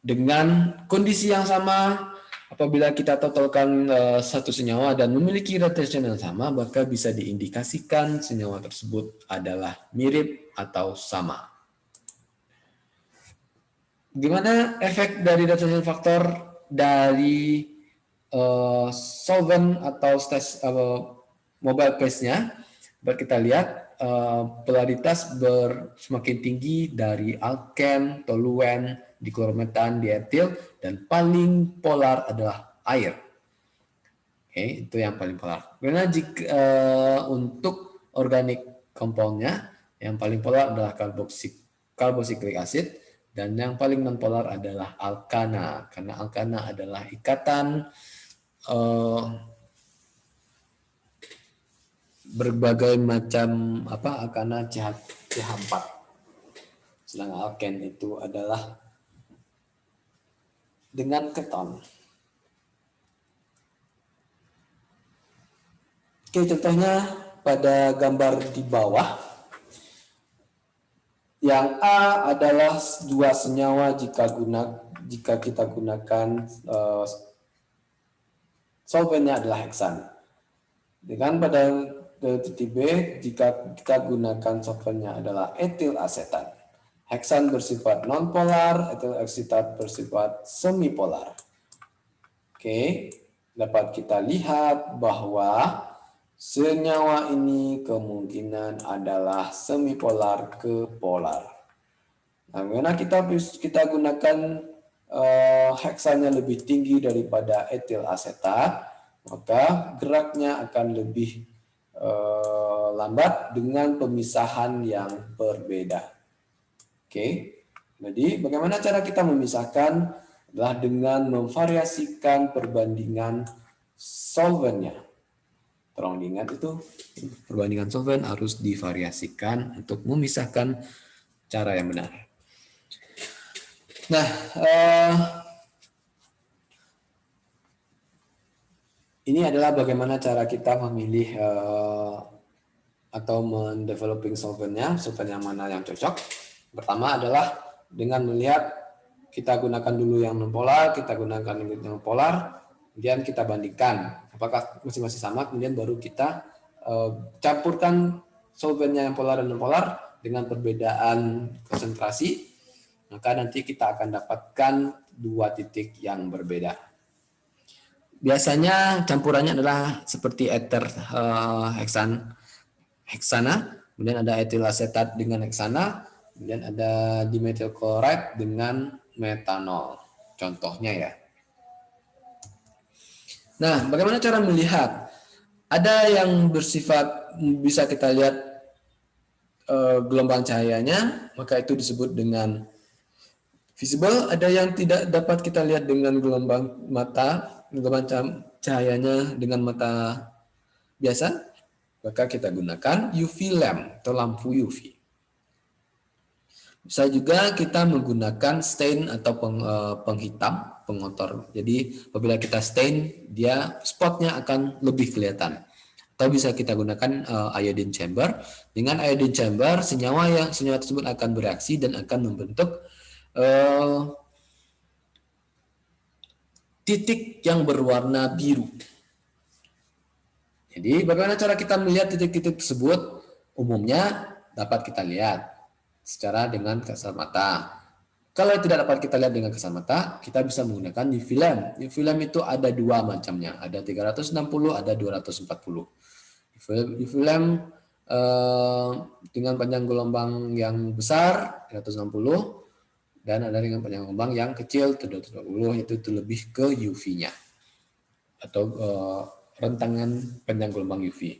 dengan kondisi yang sama. Apabila kita totalkan satu senyawa dan memiliki retention yang sama, maka bisa diindikasikan senyawa tersebut adalah mirip atau sama. Gimana efek dari retention factor dari solvent atau mobile phase-nya? Dapat kita lihat polaritas semakin tinggi dari alken, toluen, diklorometan, dietil, dan paling polar adalah air. Oke, itu yang paling polar. Karena jika untuk organik compound-nya, yang paling polar adalah carboxylic acid, dan yang paling nonpolar adalah alkana, karena alkana adalah ikatan berbagai macam alkana CH4. Sedangkan alken itu adalah dengan keton. Oke, contohnya pada gambar di bawah. Yang A adalah dua senyawa jika kita gunakan solventnya adalah heksan. Dengan pada titik B, jika kita gunakan solventnya adalah etil asetat. Heksan bersifat nonpolar, etil asetat bersifat semipolar. Oke, dapat kita lihat bahwa senyawa ini kemungkinan adalah semipolar ke polar. Nah, karena kita gunakan heksannya lebih tinggi daripada etil asetat, maka geraknya akan lebih lambat dengan pemisahan yang berbeda. Oke, jadi bagaimana cara kita memisahkan? Adalah dengan memvariasikan perbandingan solventnya. Tolong diingat itu, perbandingan solvent harus divariasikan untuk memisahkan cara yang benar. Nah, ini adalah bagaimana cara kita memilih atau mendeveloping solventnya, solvent yang mana yang cocok. Pertama adalah dengan melihat, kita gunakan dulu yang nonpolar, kita gunakan yang polar, kemudian kita bandingkan apakah masing-masing sama, kemudian baru kita campurkan solventnya yang polar dan non-polar dengan perbedaan konsentrasi, maka nanti kita akan dapatkan dua titik yang berbeda. Biasanya campurannya adalah seperti ether heksana, kemudian ada etil asetat dengan heksana, kemudian ada dimethyl chloride dengan metanol. Contohnya ya. Nah, bagaimana cara melihat? Ada yang bersifat bisa kita lihat gelombang cahayanya, maka itu disebut dengan visible. Ada yang tidak dapat kita lihat dengan gelombang cahayanya dengan mata biasa, maka kita gunakan UV lamp atau lampu UV. Bisa juga kita menggunakan stain atau penghitam, pengotor. Jadi apabila kita stain, dia spotnya akan lebih kelihatan. Atau bisa kita gunakan iodine chamber. Dengan iodine chamber, senyawa tersebut akan bereaksi dan akan membentuk titik yang berwarna biru. Jadi bagaimana cara kita melihat titik-titik tersebut? Umumnya dapat kita lihat secara dengan kasat mata. Kalau tidak dapat kita lihat dengan kasat mata, kita bisa menggunakan UV lamp. UV lamp itu ada dua macamnya, ada 360, ada 240. UV lamp dengan panjang gelombang yang besar 360, Dan ada dengan panjang gelombang yang kecil, 220, itu lebih ke UV-nya atau rentangan panjang gelombang UV.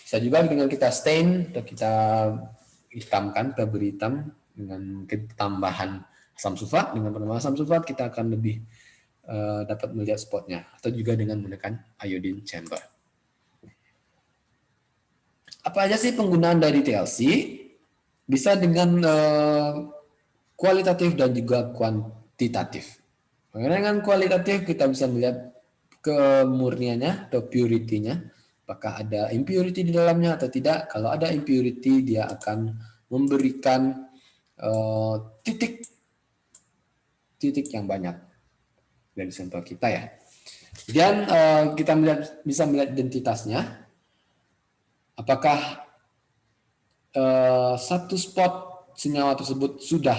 Bisa juga dengan kita stain atau kita hitamkan, kita beri hitam dengan tambahan asam sulfat. Dengan penambahan asam sulfat kita akan lebih dapat melihat spotnya, atau juga dengan menggunakan iodine chamber. Apa aja sih penggunaan dari TLC? Bisa dengan kualitatif dan juga kuantitatif. Dengan kualitatif kita bisa melihat kemurniannya atau purity-nya, apakah ada impurity di dalamnya atau tidak. Kalau ada impurity, dia akan memberikan titik yang banyak dari sampel kita ya. Kemudian kita bisa melihat identitasnya, apakah satu spot senyawa tersebut sudah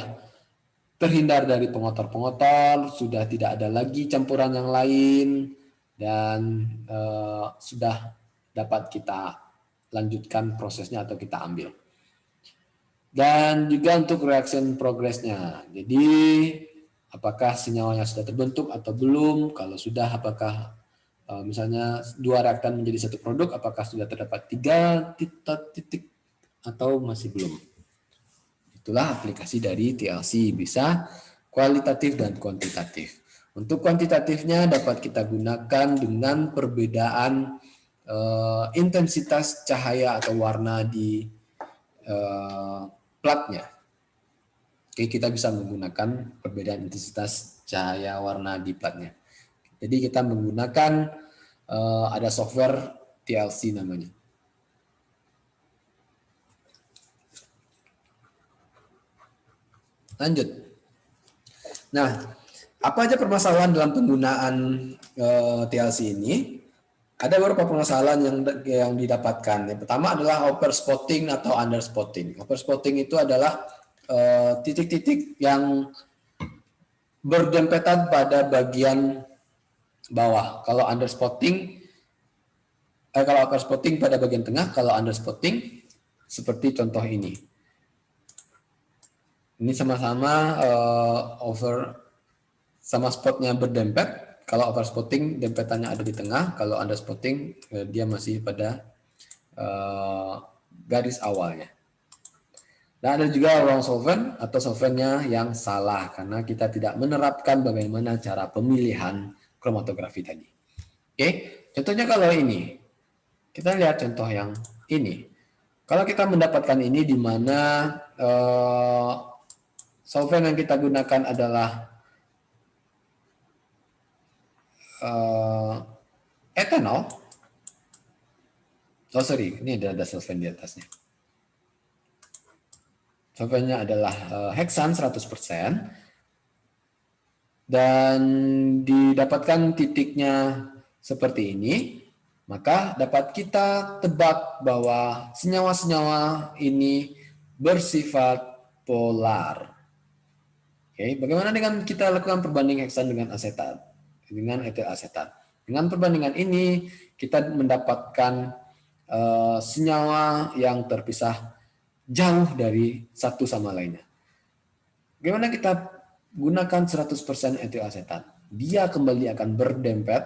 terhindar dari pengotor-pengotor, sudah tidak ada lagi campuran yang lain, dan sudah dapat kita lanjutkan prosesnya atau kita ambil. Dan juga untuk reaction progress-nya. Jadi apakah senyawanya sudah terbentuk atau belum? Kalau sudah, apakah misalnya 2 reaktan menjadi satu produk, apakah sudah terdapat 3 titik atau masih belum? Itulah aplikasi dari TLC, bisa kualitatif dan kuantitatif. Untuk kuantitatifnya dapat kita gunakan dengan perbedaan intensitas cahaya atau warna di platnya. Oke, kita bisa menggunakan perbedaan intensitas cahaya warna di platnya. Jadi kita menggunakan ada software TLC namanya. Lanjut. Nah, apa aja permasalahan dalam penggunaan TLC ini? Ada beberapa permasalahan yang didapatkan. Yang pertama adalah overspotting atau underspotting. Overspotting itu adalah titik-titik yang berdempetan pada bagian bawah. Kalau underspotting, kalau overspotting pada bagian tengah, kalau underspotting seperti contoh ini. Ini sama-sama sama spotnya berdempet. Kalau overspotting dempetannya ada di tengah, kalau underspotting dia masih pada garis awalnya. Dan ada juga wrong solvent atau solventnya yang salah karena kita tidak menerapkan bagaimana cara pemilihan kromatografi tadi. Oke, contohnya kalau ini, kita lihat contoh yang ini. Kalau kita mendapatkan ini di mana solvent yang kita gunakan adalah etanol. Oh sorry, ini ada solvent di atasnya. Solventnya adalah heksan 100%. Dan didapatkan titiknya seperti ini, maka dapat kita tebak bahwa senyawa-senyawa ini bersifat polar. Oke, bagaimana dengan kita lakukan perbandingan heksan dengan asetat, dengan etil asetat? Dengan perbandingan ini kita mendapatkan senyawa yang terpisah jauh dari satu sama lainnya. Bagaimana kita gunakan 100% etil asetat? Dia kembali akan berdempet.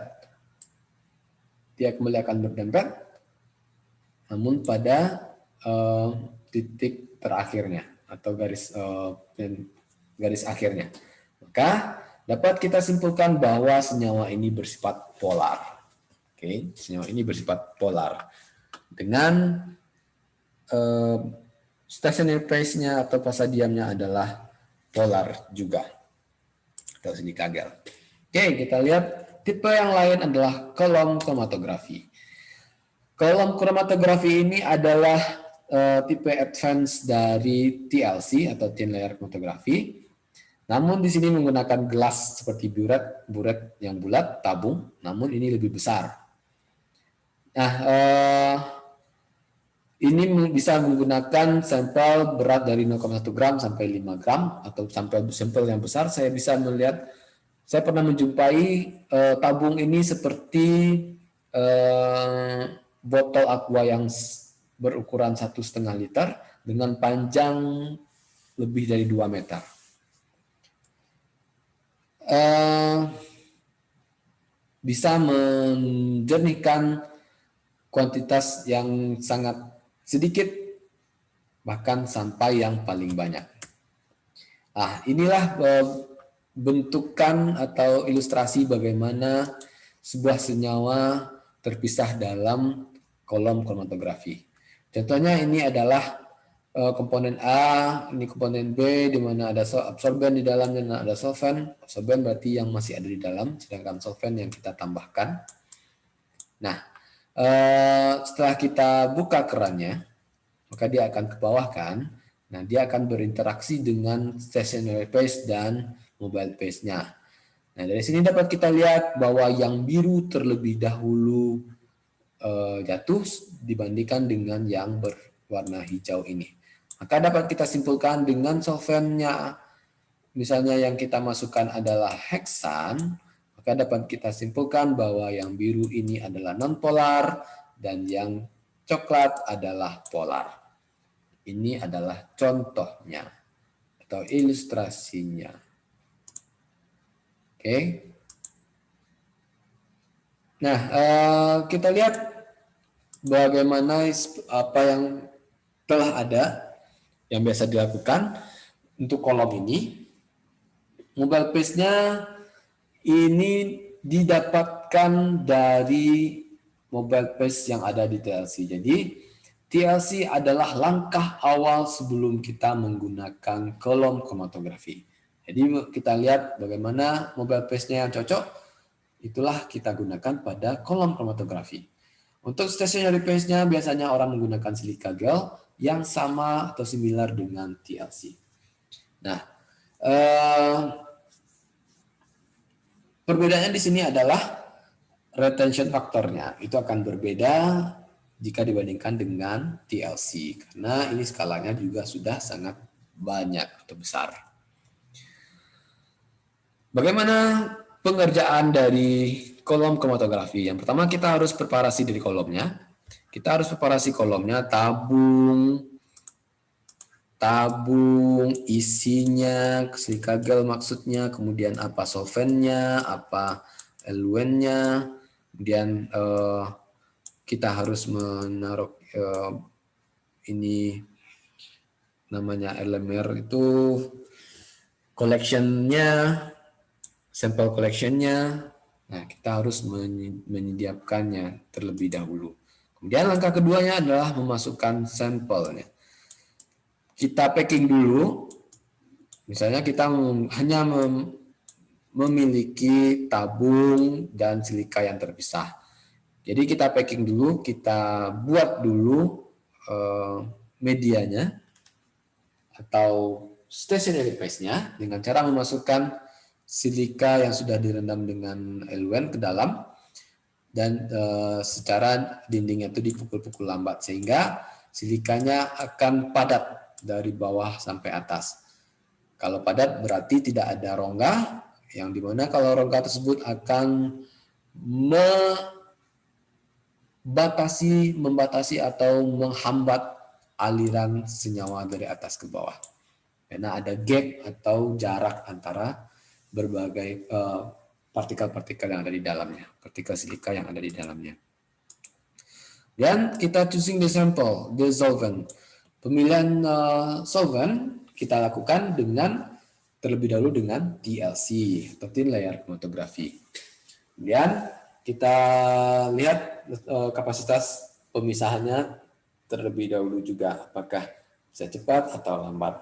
Namun pada titik terakhirnya atau garis akhirnya. Maka dapat kita simpulkan bahwa senyawa ini bersifat polar. Oke, senyawa ini bersifat polar. Dengan stationary phase-nya atau fasa diamnya adalah polar juga. Atau sini kagel. Oke, kita lihat tipe yang lain adalah kolom kromatografi. Kolom kromatografi ini adalah tipe advance dari TLC atau thin layer kromatografi. Namun di sini menggunakan gelas seperti buret yang bulat, tabung, namun ini lebih besar. Nah, ini bisa menggunakan sampel berat dari 0,1 gram sampai 5 gram atau sampai sampel yang besar. Saya bisa melihat, saya pernah menjumpai tabung ini seperti botol aqua yang berukuran 1,5 liter dengan panjang lebih dari 2 meter. bisa menjernihkan kuantitas yang sangat sedikit, bahkan sampai yang paling banyak. Nah, inilah bentukan atau ilustrasi bagaimana sebuah senyawa terpisah dalam kolom kromatografi. Contohnya ini adalah komponen A, ini komponen B, di mana ada absorben di dalamnya dan ada solvent. Absorben berarti yang masih ada di dalam, sedangkan solvent yang kita tambahkan. Nah, setelah kita buka kerannya, maka dia akan ke bawah kan. Nah, dia akan berinteraksi dengan stationary phase dan mobile phase-nya. Nah, dari sini dapat kita lihat bahwa yang biru terlebih dahulu jatuh dibandingkan dengan yang berwarna hijau ini. Maka dapat kita simpulkan dengan solventnya, misalnya yang kita masukkan adalah heksan, maka dapat kita simpulkan bahwa yang biru ini adalah nonpolar dan yang coklat adalah polar. Ini adalah contohnya atau ilustrasinya. Oke. Nah, kita lihat bagaimana apa yang telah ada yang biasa dilakukan untuk kolom ini. Mobile phase-nya ini didapatkan dari mobile phase yang ada di TLC. Jadi TLC adalah langkah awal sebelum kita menggunakan kolom kromatografi. Jadi kita lihat bagaimana mobile phase-nya yang cocok, itulah kita gunakan pada kolom kromatografi. Untuk stationary phase-nya biasanya orang menggunakan silika gel yang sama atau similar dengan TLC. Nah, perbedaannya di sini adalah retention faktornya. Itu akan berbeda jika dibandingkan dengan TLC karena ini skalanya juga sudah sangat banyak atau besar. Bagaimana pengerjaan dari kolom kromatografi? Yang pertama kita harus preparasi dari kolomnya. Kita harus preparasi kolomnya, tabung isinya, silika gel maksudnya, kemudian apa solventnya, apa eluennya, kemudian kita harus menaruh ini namanya LMR itu collectionnya, sampel collectionnya. Nah, kita harus menyediakannya terlebih dahulu. Kemudian langkah keduanya adalah memasukkan sampelnya. Kita packing dulu. Misalnya kita hanya memiliki tabung dan silika yang terpisah. Jadi kita packing dulu, kita buat dulu medianya atau stationary phase-nya dengan cara memasukkan silika yang sudah direndam dengan eluen ke dalam dan secara dindingnya itu dipukul-pukul lambat sehingga silikanya akan padat dari bawah sampai atas. Kalau padat berarti tidak ada rongga, yang dimana kalau rongga tersebut akan membatasi atau menghambat aliran senyawa dari atas ke bawah. Karena ada gap atau jarak antara berbagai partikel-partikel yang ada di dalamnya, partikel silika yang ada di dalamnya. Dan kita choosing the sample, the solvent. Pemilihan solvent kita lakukan dengan terlebih dahulu dengan TLC atau thin layer chromatography. Kemudian kita lihat kapasitas pemisahannya terlebih dahulu juga, apakah bisa cepat atau lambat.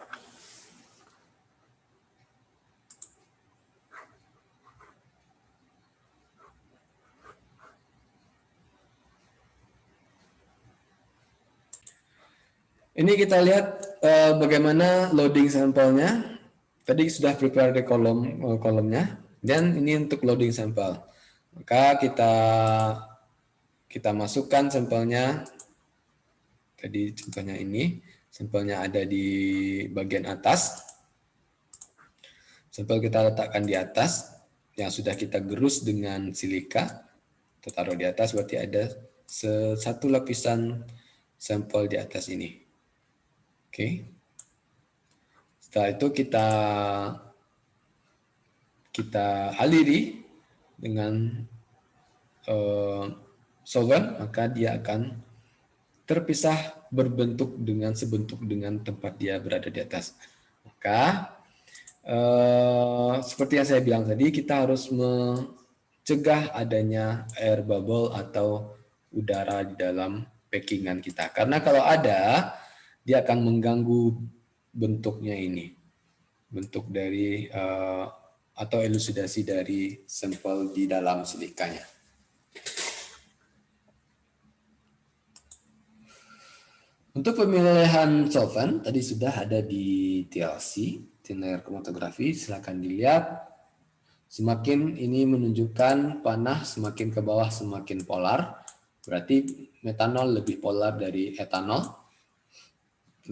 Ini kita lihat bagaimana loading sampelnya. Tadi sudah prepare di kolomnya, dan ini untuk loading sampel. Maka kita masukkan sampelnya. Tadi contohnya ini, sampelnya ada di bagian atas. Sampel kita letakkan di atas, yang sudah kita gerus dengan silika. Kita taruh di atas, berarti ada satu lapisan sampel di atas ini. Oke. Setelah itu kita kita aliri dengan solvent, maka dia akan terpisah berbentuk dengan sebentuk dengan tempat dia berada di atas. Maka seperti yang saya bilang tadi, kita harus mencegah adanya air bubble atau udara di dalam packingan kita. Karena kalau ada, dia akan mengganggu bentuknya ini, bentuk dari atau elusidasi dari sampel di dalam silikanya. Untuk pemilihan solvent tadi sudah ada di TLC, thin layer chromatografi. Silakan dilihat. Semakin ini menunjukkan panah, semakin ke bawah semakin polar. Berarti metanol lebih polar dari etanol,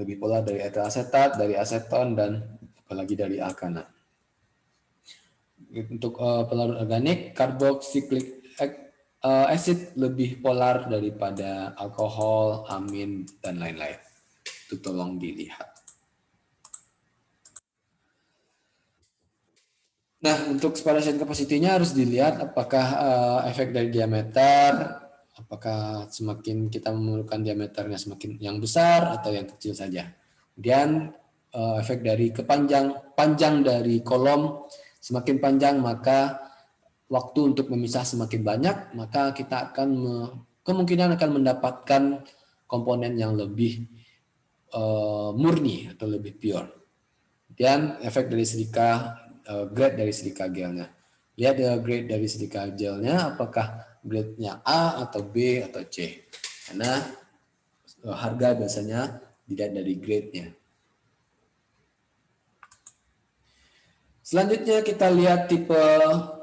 lebih polar dari etil asetat, dari aseton, dan apalagi dari alkana. Untuk pelarut organik, carboxylic acid lebih polar daripada alkohol, amin, dan lain-lain. Itu tolong dilihat. Nah, untuk separation capacity-nya harus dilihat apakah efek dari diameter, apakah semakin kita memerlukan diameternya semakin yang besar atau yang kecil saja. Kemudian efek dari panjang dari kolom, semakin panjang maka waktu untuk memisah semakin banyak, maka kita akan kemungkinan akan mendapatkan komponen yang lebih murni atau lebih pure. Dan efek dari silika, grade dari silika gelnya. Lihat grade dari silika gelnya, apakah grade-nya A atau B atau C. Karena harga biasanya dilihat dari grade-nya. Selanjutnya kita lihat tipe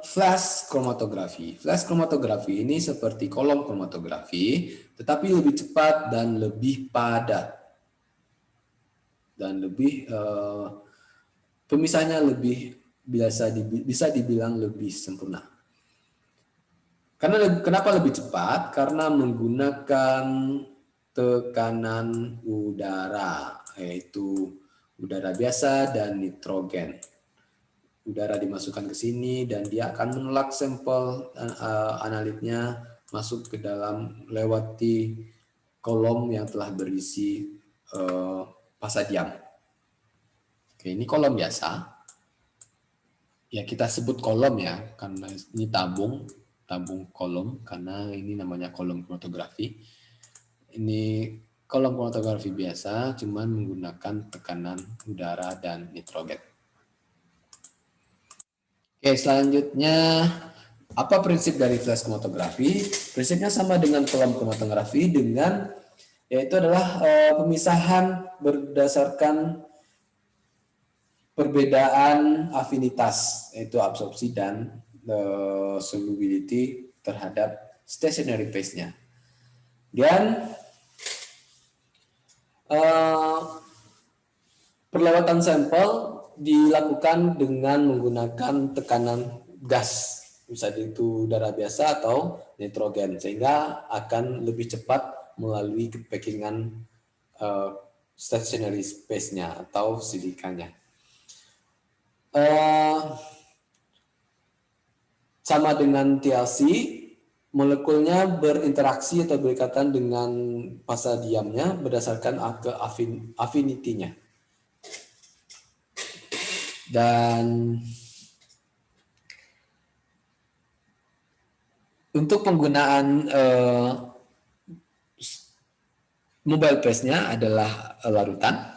flash chromatografi. Flash chromatografi ini seperti kolom chromatografi, tetapi lebih cepat dan lebih padat. Dan lebih pemisahnya lebih bisa dibilang lebih sempurna. Kenapa lebih cepat? Karena menggunakan tekanan udara, yaitu udara biasa dan nitrogen. Udara dimasukkan ke sini dan dia akan menolak sampel analitnya masuk ke dalam lewati kolom yang telah berisi pasadium. Oke, ini kolom biasa. Ya kita sebut kolom ya, karena ini tabung kolom, karena ini namanya kolom chromatografi. Ini kolom chromatografi biasa, cuman menggunakan tekanan udara dan nitrogen. Oke, selanjutnya apa prinsip dari flash chromatografi? Prinsipnya sama dengan kolom chromatografi, yaitu adalah pemisahan berdasarkan perbedaan afinitas, yaitu absorpsi dan solubility terhadap stationary phase-nya. Dan perlewatan sampel dilakukan dengan menggunakan tekanan gas, misalnya itu udara biasa atau nitrogen, sehingga akan lebih cepat melalui packingan stationary space-nya atau silikanya. Sama dengan TLC, molekulnya berinteraksi atau berikatan dengan pasadiumnya berdasarkan affinity-nya. Dan untuk penggunaan mobile phase-nya adalah larutan,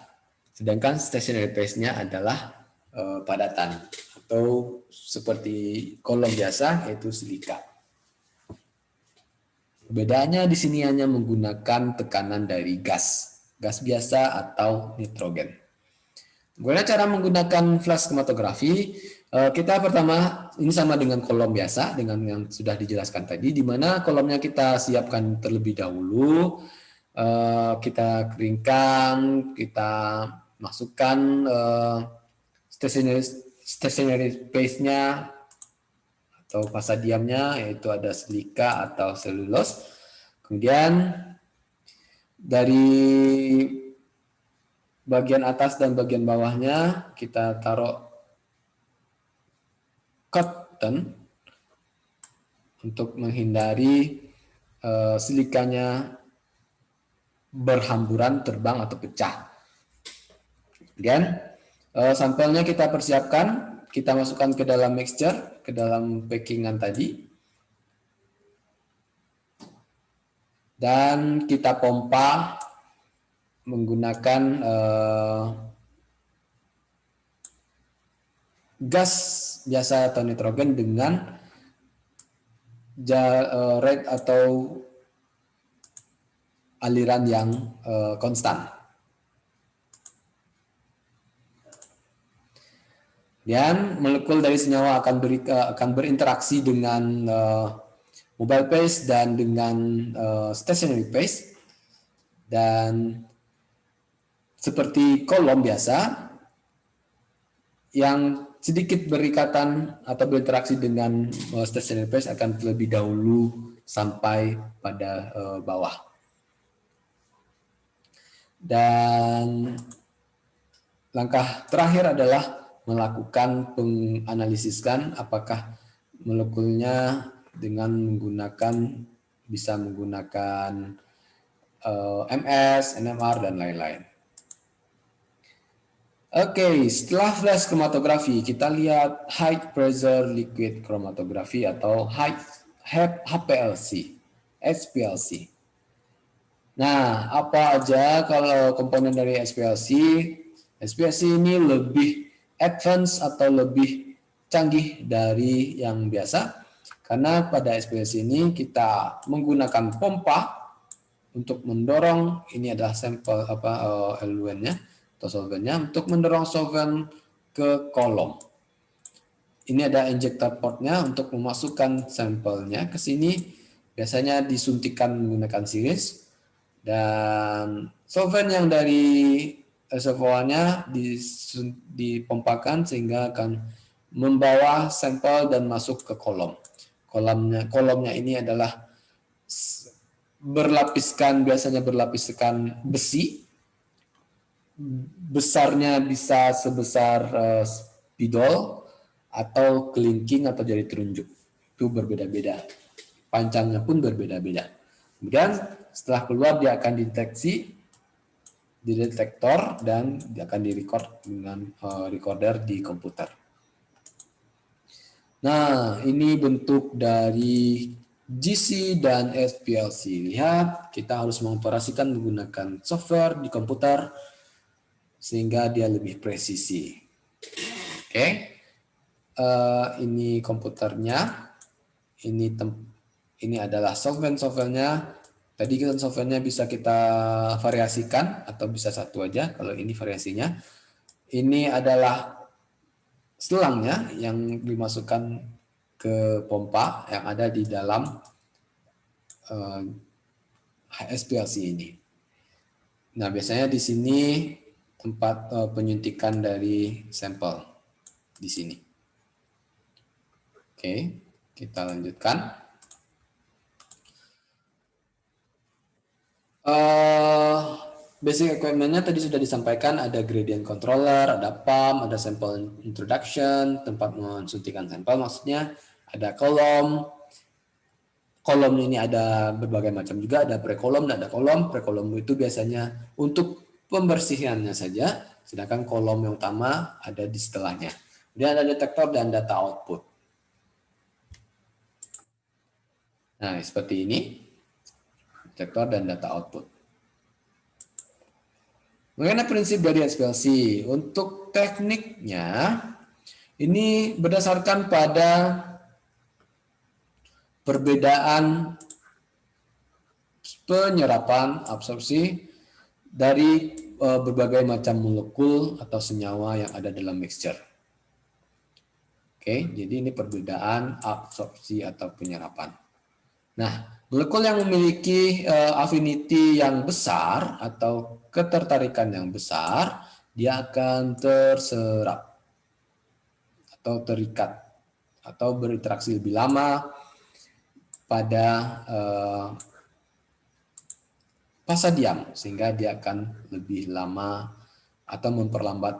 sedangkan stationary phase-nya adalah padatan atau seperti kolom biasa yaitu silika. Bedanya di sini hanya menggunakan tekanan dari gas biasa atau nitrogen. Bagaimana cara menggunakan flash chromatografi? Kita pertama, ini sama dengan kolom biasa, dengan yang sudah dijelaskan tadi, di mana kolomnya kita siapkan terlebih dahulu, kita keringkan, kita masukkan stationary phase-nya atau pasadiumnya, yaitu ada silika atau selulose. Kemudian dari bagian atas dan bagian bawahnya kita taruh cotton untuk menghindari silikanya berhamburan, terbang atau pecah. Kemudian sampelnya kita persiapkan, kita masukkan ke dalam mixture, ke dalam packingan tadi, dan kita pompa menggunakan gas biasa atau nitrogen dengan rate atau aliran yang konstan. Dan molekul dari senyawa akan berinteraksi dengan mobile phase dan dengan stationary phase, dan seperti kolom biasa yang sedikit berikatan atau berinteraksi dengan stationary phase akan terlebih dahulu sampai pada bawah. Dan langkah terakhir adalah melakukan penganalisiskan apakah molekulnya dengan bisa menggunakan MS, NMR, dan lain-lain. Oke, setelah flash chromatografi, kita lihat high pressure liquid chromatography atau HPLC, SPLC. Nah, apa aja kalau komponen dari SPLC? SPLC ini lebih advance atau lebih canggih dari yang biasa, karena pada SPLC ini kita menggunakan pompa untuk mendorong, ini adalah sampel eluennya atau solvennya, untuk mendorong solven ke kolom. Ini ada injector portnya untuk memasukkan sampelnya ke sini, biasanya disuntikan menggunakan siris, dan solven yang dari reservoirnya dipompakan sehingga akan membawa sampel dan masuk ke kolom. Kolomnya ini adalah biasanya berlapiskan besi, besarnya bisa sebesar spidol atau kelingking atau jari telunjuk. Itu berbeda-beda. Panjangnya pun berbeda-beda. Kemudian setelah keluar dia akan dideteksi di detektor dan akan direcord dengan recorder di komputer. Nah, ini bentuk dari GC dan SPLC. Lihat, kita harus mengoperasikan menggunakan software di komputer sehingga dia lebih presisi. Oke, ini komputernya. Ini adalah software-nya. Tadi kan software-nya bisa kita variasikan atau bisa satu aja. Kalau ini variasinya, ini adalah selangnya yang dimasukkan ke pompa yang ada di dalam SPLC ini. Nah, biasanya di sini tempat penyuntikan dari sampel di sini. Oke, kita lanjutkan. Basic equipment-nya tadi sudah disampaikan, ada gradient controller, ada pump, ada sample introduction, tempat mensuntikan sampel maksudnya, ada kolom. Kolom ini ada berbagai macam juga, ada pre-kolom dan ada kolom. Pre-kolom itu biasanya untuk pembersihannya saja, sedangkan kolom yang utama ada di setelahnya. Kemudian ada detektor dan data output. Nah, seperti ini, detektor dan data output. Mengenai prinsip dari SPLC, untuk tekniknya, ini berdasarkan pada perbedaan penyerapan absorpsi dari berbagai macam molekul atau senyawa yang ada dalam mixture. Oke, jadi ini perbedaan absorpsi atau penyerapan. Nah, molekul yang memiliki affinity yang besar atau ketertarikan yang besar, dia akan terserap atau terikat atau berinteraksi lebih lama pada fase diam, sehingga dia akan lebih lama atau memperlambat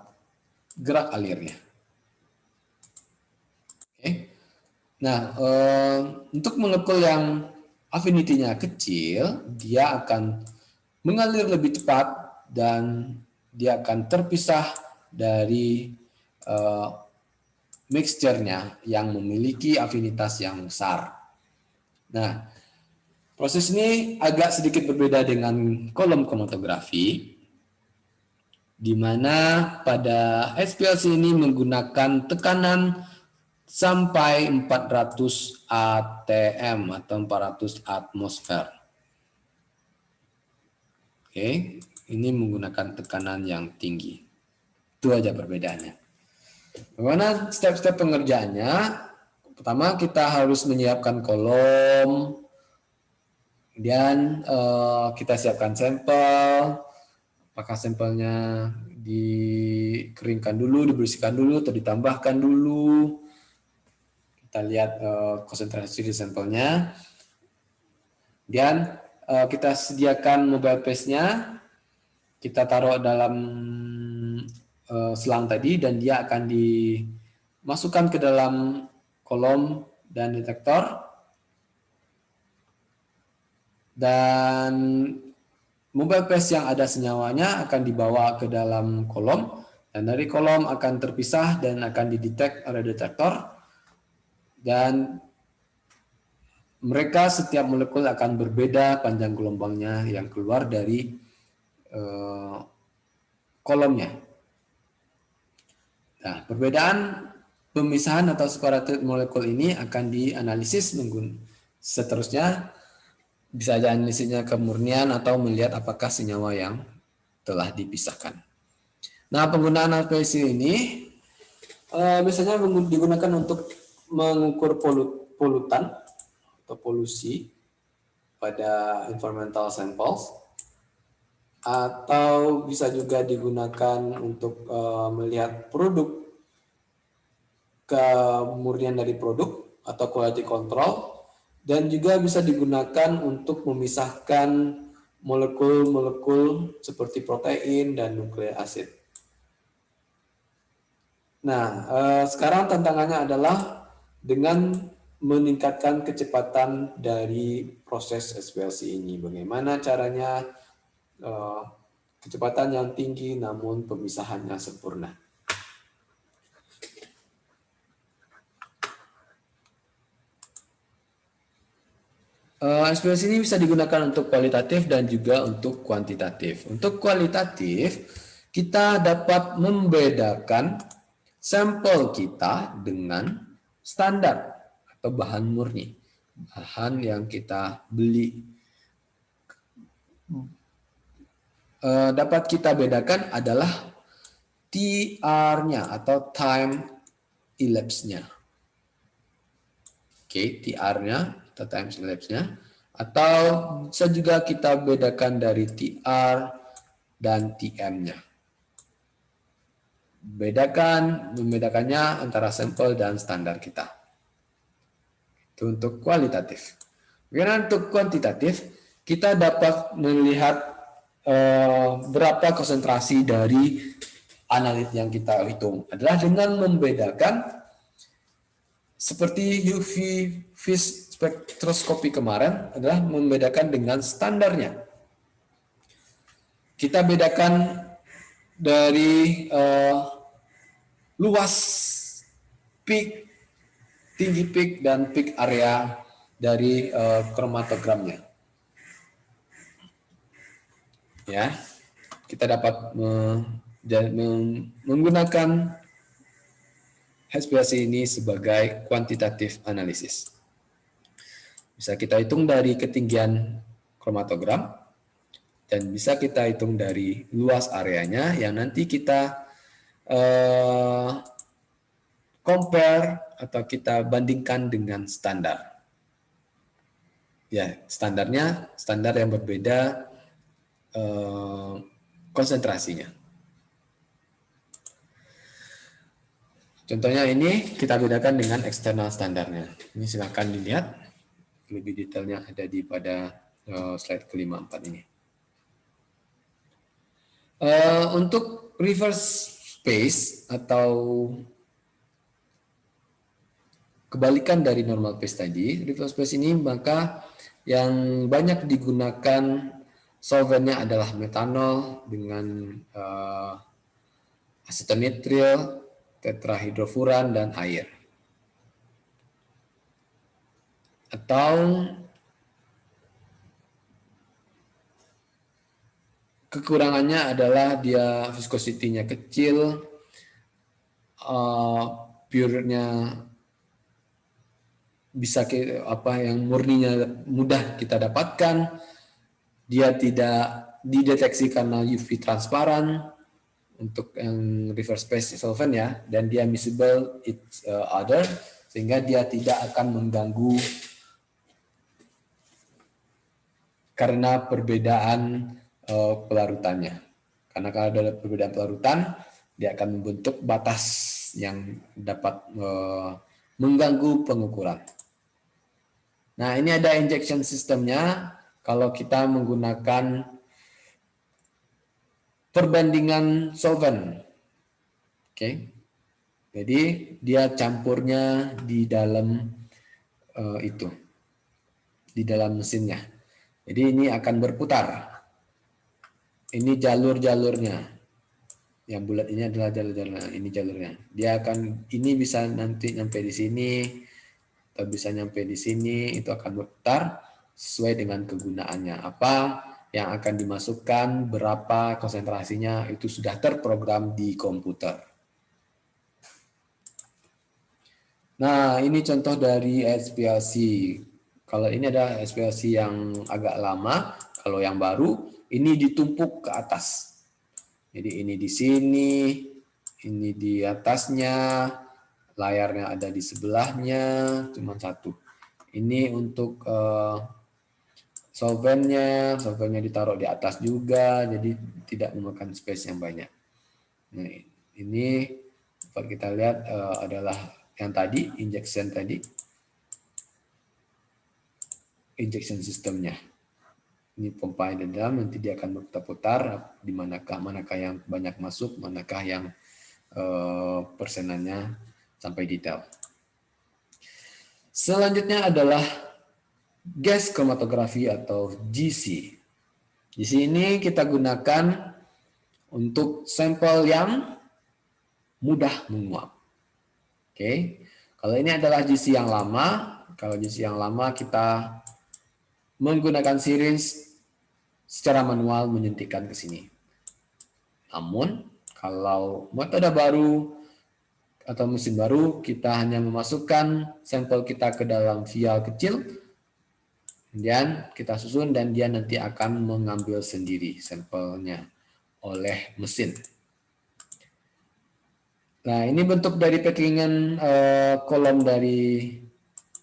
gerak alirnya. Oke. Nah, untuk molekul yang affinity-nya kecil, dia akan mengalir lebih cepat dan dia akan terpisah dari mixture-nya yang memiliki afinitas yang besar. Nah, proses ini agak sedikit berbeda dengan kolom kromatografi, di mana pada HPLC ini menggunakan tekanan sampai 400 atm atau 400 atmosfer. Oke, ini menggunakan tekanan yang tinggi. Itu aja perbedaannya. Bagaimana step-step pengerjaannya? Pertama kita harus menyiapkan kolom, kemudian kita siapkan sampel. Apakah sampelnya dikeringkan dulu, dibersihkan dulu, atau ditambahkan dulu. Kita lihat konsentrasi di sampelnya. Kemudian kita sediakan mobile paste-nya, kita taruh dalam selang tadi dan dia akan dimasukkan ke dalam kolom dan detektor, dan mobile paste yang ada senyawanya akan dibawa ke dalam kolom, dan dari kolom akan terpisah dan akan didetek oleh detektor, dan mereka setiap molekul akan berbeda panjang gelombangnya yang keluar dari kolomnya. Nah, perbedaan pemisahan atau separated molekul ini akan dianalisis seterusnya, bisa analisisnya kemurnian atau melihat apakah senyawa yang telah dipisahkan. Nah, penggunaan HPLC ini biasanya digunakan untuk mengukur polutan atau polusi pada environmental samples, atau bisa juga digunakan untuk melihat kemurnian dari produk atau quality control, dan juga bisa digunakan untuk memisahkan molekul-molekul seperti protein dan nukleik asid. Nah, sekarang tantangannya adalah dengan meningkatkan kecepatan dari proses HPLC ini. Bagaimana caranya kecepatan yang tinggi namun pemisahannya sempurna. HPLC ini bisa digunakan untuk kualitatif dan juga untuk kuantitatif. Untuk kualitatif, kita dapat membedakan sampel kita dengan standar atau bahan murni, bahan yang kita beli. Dapat kita bedakan adalah TR-nya atau time elapse-nya. Oke, TR-nya atau time elapse-nya. Atau bisa juga kita bedakan dari TR dan TM-nya. Membedakannya antara sampel dan standar kita. Itu untuk kualitatif. Kemudian untuk kuantitatif, kita dapat melihat berapa konsentrasi dari analit yang kita hitung adalah dengan membedakan seperti UV vis spektroskopi kemarin adalah membedakan dengan standarnya. Kita bedakan dari luas peak, tinggi peak dan peak area dari kromatogramnya. Ya, kita dapat menggunakan HPLC ini sebagai quantitative analysis. Bisa kita hitung dari ketinggian kromatogram dan bisa kita hitung dari luas areanya yang nanti kita compare atau kita bandingkan dengan standar. Ya, standar yang berbeda konsentrasinya. Contohnya ini kita bedakan dengan eksternal standarnya. Ini silakan dilihat lebih detailnya ada di pada slide ke-54 ini. Untuk reverse space atau kebalikan dari normal phase tadi, reverse phase ini maka yang banyak digunakan solvennya adalah metanol dengan asetonitrile, tetrahidrofuran, dan air. Atau kekurangannya adalah dia viscosity-nya kecil, pure-nya bisa yang murninya mudah kita dapatkan, dia tidak dideteksi karena UV transparan untuk yang reverse phase solvent ya, dan dia miscible each other sehingga dia tidak akan mengganggu karena perbedaan pelarutannya. Karena kalau ada perbedaan pelarutan, dia akan membentuk batas yang dapat mengganggu pengukuran. Nah, ini ada injection sistemnya. Kalau kita menggunakan perbandingan solvent. Oke. Jadi dia campurnya di dalam itu. Di dalam mesinnya. Jadi ini akan berputar. Ini jalur-jalurnya. Yang bulat ini adalah jalur-jalurnya. Ini jalurnya. Dia akan, ini bisa nanti nyampe di sini, atau bisa nyampe di sini, itu akan berputar sesuai dengan kegunaannya. Apa yang akan dimasukkan, berapa konsentrasinya, itu sudah terprogram di komputer. Nah, ini contoh dari SPLC. Kalau ini ada SPLC yang agak lama, kalau yang baru, ini ditumpuk ke atas. Jadi ini di sini, ini di atasnya, layarnya ada di sebelahnya, cuma satu. Ini untuk solventnya ditaruh di atas juga, jadi tidak memakan space yang banyak. Nah, ini dapat kita lihat adalah yang tadi, injection sistemnya. Ini pompa yang di dalam, nanti dia akan berputar-putar di manakah yang banyak masuk, manakah yang persenannya sampai detail. Selanjutnya adalah gas kromatografi atau GC. GC ini kita gunakan untuk sampel yang mudah menguap. Oke. Kalau ini adalah GC yang lama, kalau GC yang lama kita menggunakan syringe secara manual menyuntikkan ke sini. Namun kalau metode baru atau mesin baru, kita hanya memasukkan sampel kita ke dalam vial kecil, kemudian kita susun dan dia nanti akan mengambil sendiri sampelnya oleh mesin. Nah, ini bentuk dari packingan kolom dari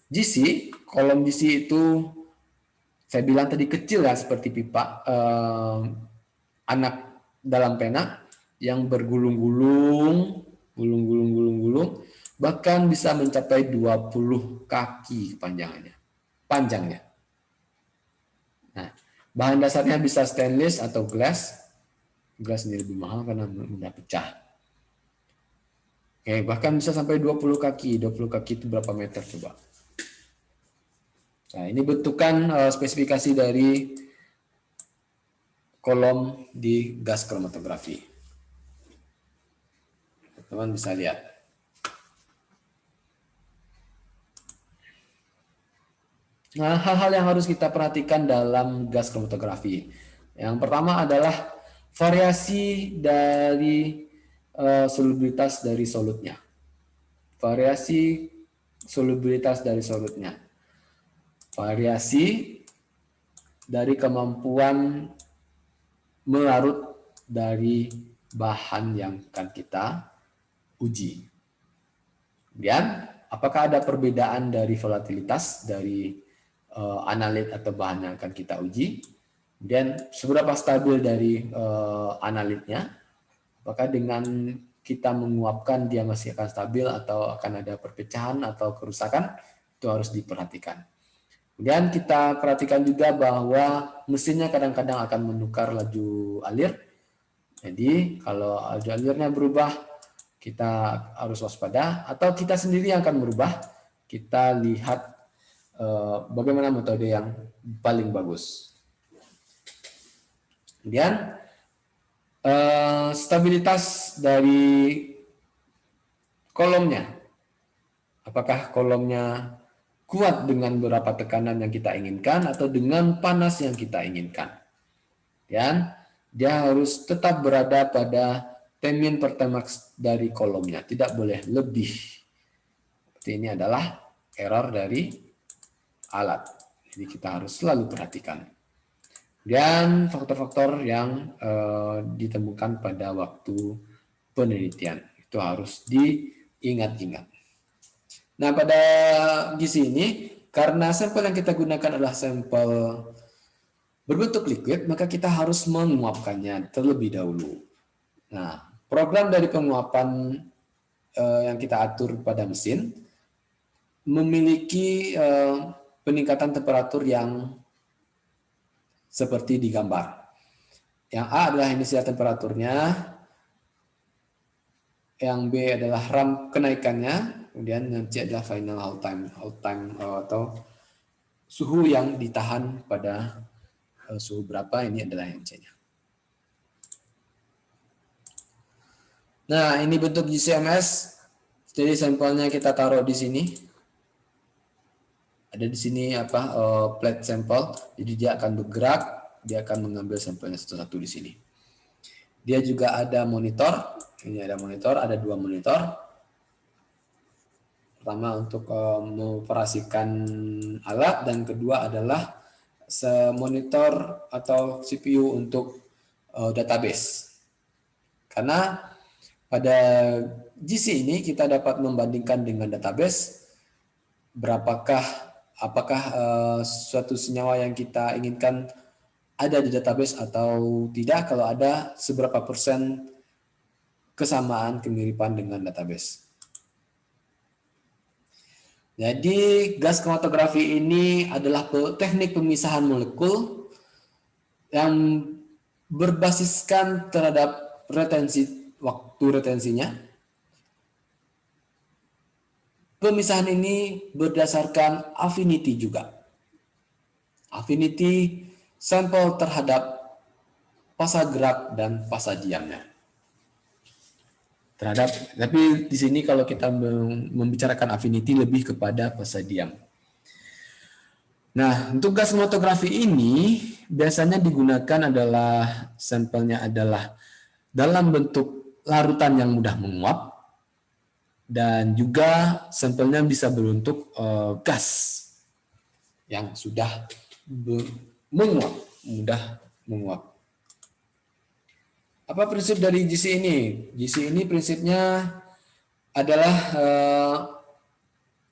GC. Kolom GC itu saya bilang tadi kecil ya, seperti pipa anak dalam pena yang bergulung-gulung, bahkan bisa mencapai 20 kaki panjangnya. Nah, bahan dasarnya bisa stainless atau glass. Glass ini lebih mahal karena mudah pecah. Oke, bahkan bisa sampai 20 kaki. 20 kaki itu berapa meter coba? Nah, ini bentukan spesifikasi dari kolom di gas kromatografi. Teman-teman bisa lihat. Nah, hal-hal yang harus kita perhatikan dalam gas kromatografi. Yang pertama adalah variasi dari solubilitas dari solutnya. Variasi solubilitas dari solutnya. Variasi dari kemampuan melarut dari bahan yang akan kita uji. Kemudian, apakah ada perbedaan dari volatilitas dari analit atau bahan yang akan kita uji? Kemudian, seberapa stabil dari analitnya? Apakah dengan kita menguapkan dia masih akan stabil atau akan ada perpecahan atau kerusakan? Itu harus diperhatikan. Kemudian kita perhatikan juga bahwa mesinnya kadang-kadang akan menukar laju alir. Jadi kalau laju alirnya berubah, kita harus waspada. Atau kita sendiri yang akan merubah, kita lihat bagaimana metode yang paling bagus. Kemudian stabilitas dari kolomnya. Apakah kolomnya kuat dengan beberapa tekanan yang kita inginkan atau dengan panas yang kita inginkan. Dan dia harus tetap berada pada Tmin per Tmax dari kolomnya, tidak boleh lebih. Ini adalah error dari alat. Jadi kita harus selalu perhatikan. Dan faktor-faktor yang ditemukan pada waktu penelitian itu harus diingat-ingat. Nah, pada gizi ini karena sampel yang kita gunakan adalah sampel berbentuk liquid, maka kita harus menguapkannya terlebih dahulu. Nah, program dari penguapan yang kita atur pada mesin memiliki peningkatan temperatur yang seperti di gambar. Yang A adalah inisial temperaturnya, yang B adalah ramp kenaikannya, kemudian yang C adalah final hold time atau suhu yang ditahan pada suhu berapa, ini adalah yang C-nya. Nah, ini bentuk GCMS. Jadi sampelnya kita taruh di sini. Ada di sini plate sampel. Jadi dia akan bergerak, dia akan mengambil sampelnya satu-satu di sini. Dia juga ada monitor. Ini ada monitor, ada 2 monitor. Pertama untuk mengoperasikan alat, dan kedua adalah monitor atau CPU untuk database. Karena pada GC ini kita dapat membandingkan dengan database apakah suatu senyawa yang kita inginkan ada di database atau tidak. Kalau ada, seberapa persen kesamaan kemiripan dengan database. Jadi gas kromatografi ini adalah teknik pemisahan molekul yang berbasiskan terhadap waktu retensinya. Pemisahan ini berdasarkan affinity juga. Affinity sampel terhadap fasa gerak dan fasa diamnya. Tapi di sini kalau kita membicarakan affinity lebih kepada fasa diam. Nah, untuk gas kromatografi ini biasanya digunakan adalah sampelnya adalah dalam bentuk larutan yang mudah menguap, dan juga sampelnya bisa berbentuk gas yang sudah mudah menguap. Apa prinsip dari GC ini? GC ini prinsipnya adalah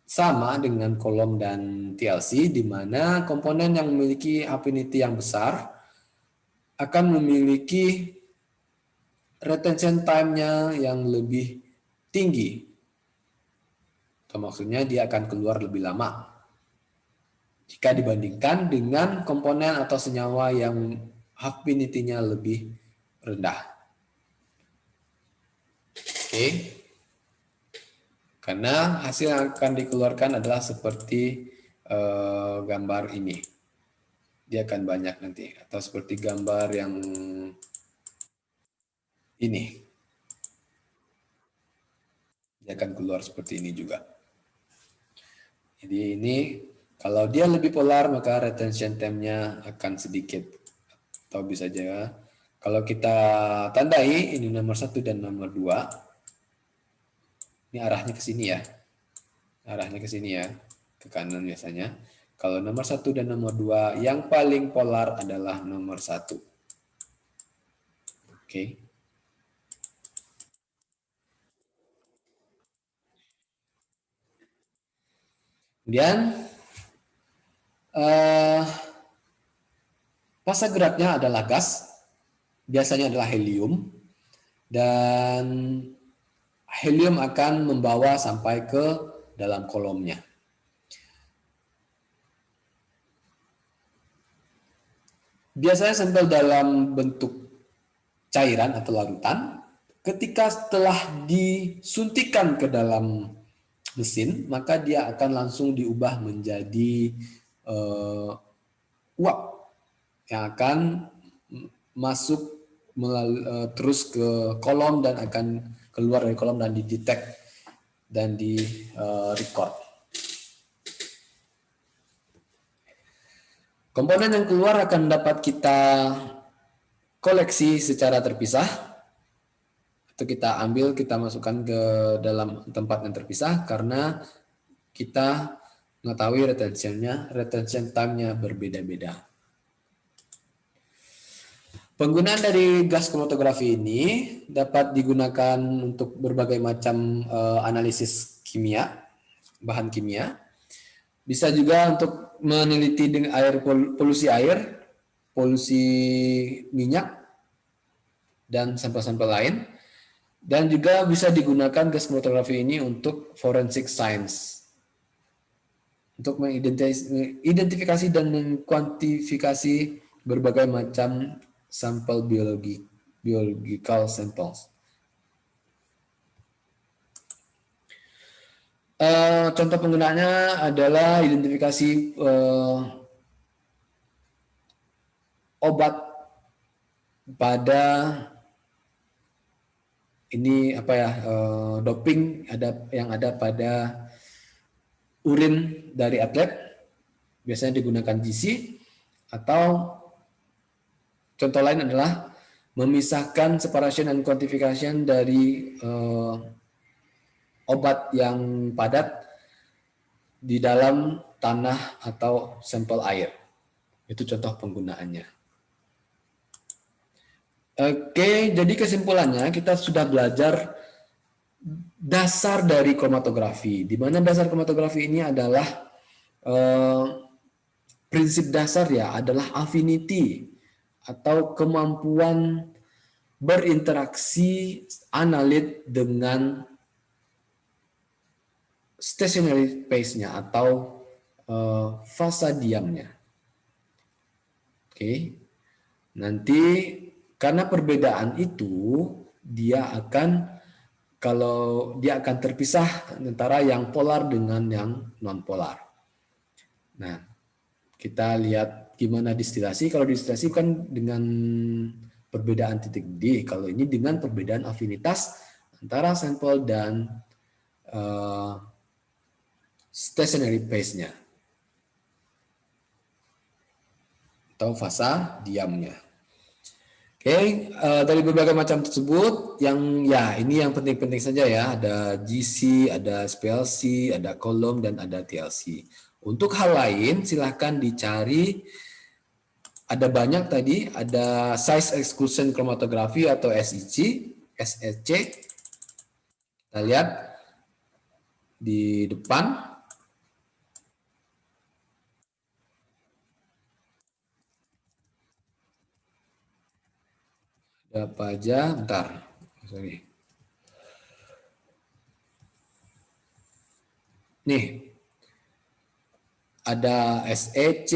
sama dengan kolom dan TLC, di mana komponen yang memiliki affinity yang besar akan memiliki retention time-nya yang lebih tinggi. Itu maksudnya dia akan keluar lebih lama jika dibandingkan dengan komponen atau senyawa yang affinity-nya lebih rendah. Oke. Karena hasil yang akan dikeluarkan adalah seperti gambar ini. Dia akan banyak nanti, atau seperti gambar yang ini. Dia akan keluar seperti ini juga. Jadi ini kalau dia lebih polar, maka retention time-nya akan sedikit. Atau bisa aja kalau kita tandai ini nomor 1 dan nomor 2. Ini arahnya ke sini ya. Arahnya ke sini ya. Ke kanan biasanya. Kalau nomor 1 dan nomor 2, yang paling polar adalah nomor 1. Oke. Kemudian fasa geraknya adalah gas, biasanya adalah helium, dan helium akan membawa sampai ke dalam kolomnya. Biasanya sampel dalam bentuk cairan atau larutan, ketika setelah disuntikan ke dalam mesin, maka dia akan langsung diubah menjadi uap yang akan masuk terus ke kolom dan akan keluar dari kolom dan didetek dan di record. Komponen yang keluar akan dapat kita koleksi secara terpisah atau kita ambil, kita masukkan ke dalam tempat yang terpisah karena kita mengetahui retention time-nya berbeda-beda. Penggunaan dari gas kromatografi ini dapat digunakan untuk berbagai macam analisis kimia, bahan kimia. Bisa juga untuk meneliti dengan air, polusi minyak, dan sampel-sampel lain. Dan juga bisa digunakan gas kromatografi ini untuk forensic science, untuk mengidentifikasi dan mengkuantifikasi berbagai macam sampel biological samples. Contoh penggunaannya adalah identifikasi obat pada ini apa ya, doping yang ada pada urin dari atlet, biasanya digunakan GC, atau contoh lain adalah memisahkan separation dan quantification dari obat yang padat di dalam tanah atau sampel air. Itu contoh penggunaannya. Oke, jadi kesimpulannya kita sudah belajar dasar dari kromatografi. Di mana dasar kromatografi ini adalah prinsip dasar ya, adalah affinity atau kemampuan berinteraksi analit dengan stationary phase-nya atau fasa diamnya. Oke. Nanti karena perbedaan itu dia akan terpisah antara yang polar dengan yang non polar. Nah, kita lihat gimana distilasi. Kalau distilasi kan dengan perbedaan titik D. Kalau ini dengan perbedaan afinitas antara sampel dan stationary phase-nya atau fasa diamnya. Oke, dari berbagai macam tersebut, yang ya ini yang penting-penting saja ya, ada GC, ada SPLC, ada kolom, dan ada TLC. Untuk hal lain silahkan dicari, ada banyak tadi, ada size exclusion chromatography atau SEC. Kita lihat di depan. Ada apa aja? Bentar. Sorry. Nih. Ada SEC.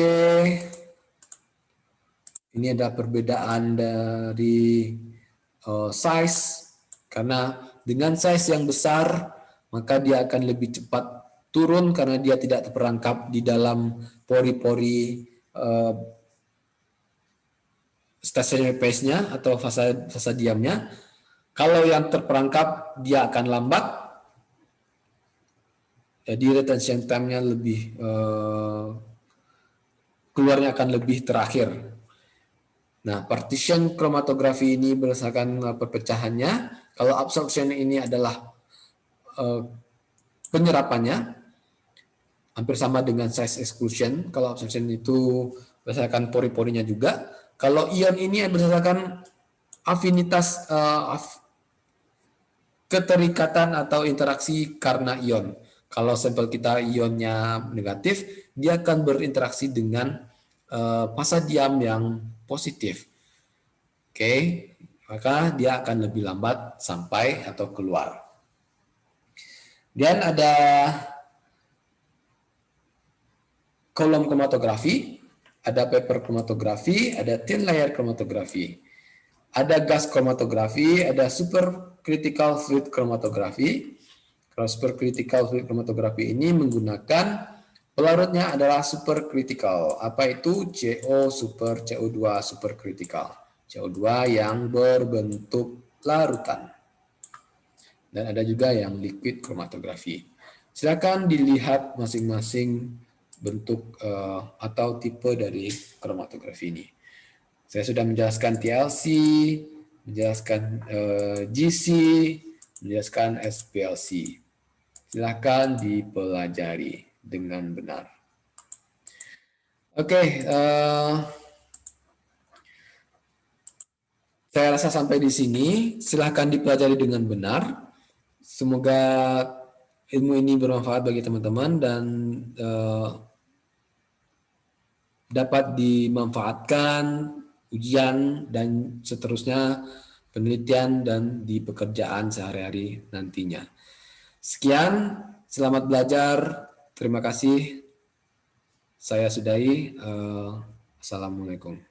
Ini ada perbedaan dari size. Karena dengan size yang besar, maka dia akan lebih cepat turun karena dia tidak terperangkap di dalam pori-pori stationary phase-nya atau fasa diamnya. Kalau yang terperangkap, dia akan lambat. Jadi retention time-nya lebih keluarnya akan lebih terakhir. Nah, partition kromatografi ini berdasarkan perpecahannya. Kalau absorption ini adalah penyerapannya, hampir sama dengan size exclusion. Kalau absorption itu berdasarkan pori-porinya juga. Kalau ion ini berdasarkan afinitas keterikatan atau interaksi karena ion. Kalau sampel kita ionnya negatif, dia akan berinteraksi dengan fasa diam yang positif. Oke, maka dia akan lebih lambat sampai atau keluar. Dan ada kolom kromatografi, ada paper kromatografi, ada thin layer kromatografi. Ada gas kromatografi, ada supercritical fluid kromatografi. Kalau supercritical fluid chromatografi ini menggunakan pelarutnya adalah supercritical. Apa itu? CO super CO2 supercritical. CO2 yang berbentuk larutan. Dan ada juga yang liquid chromatografi. Silakan dilihat masing-masing bentuk atau tipe dari chromatografi ini. Saya sudah menjelaskan TLC, menjelaskan GC, menjelaskan SPLC. Silakan dipelajari dengan benar. Oke, saya rasa sampai di sini. Silakan dipelajari dengan benar. Semoga ilmu ini bermanfaat bagi teman-teman dan dapat dimanfaatkan ujian dan seterusnya penelitian dan di pekerjaan sehari-hari nantinya. Sekian, selamat belajar. Terima kasih. Saya sudahi. Assalamualaikum.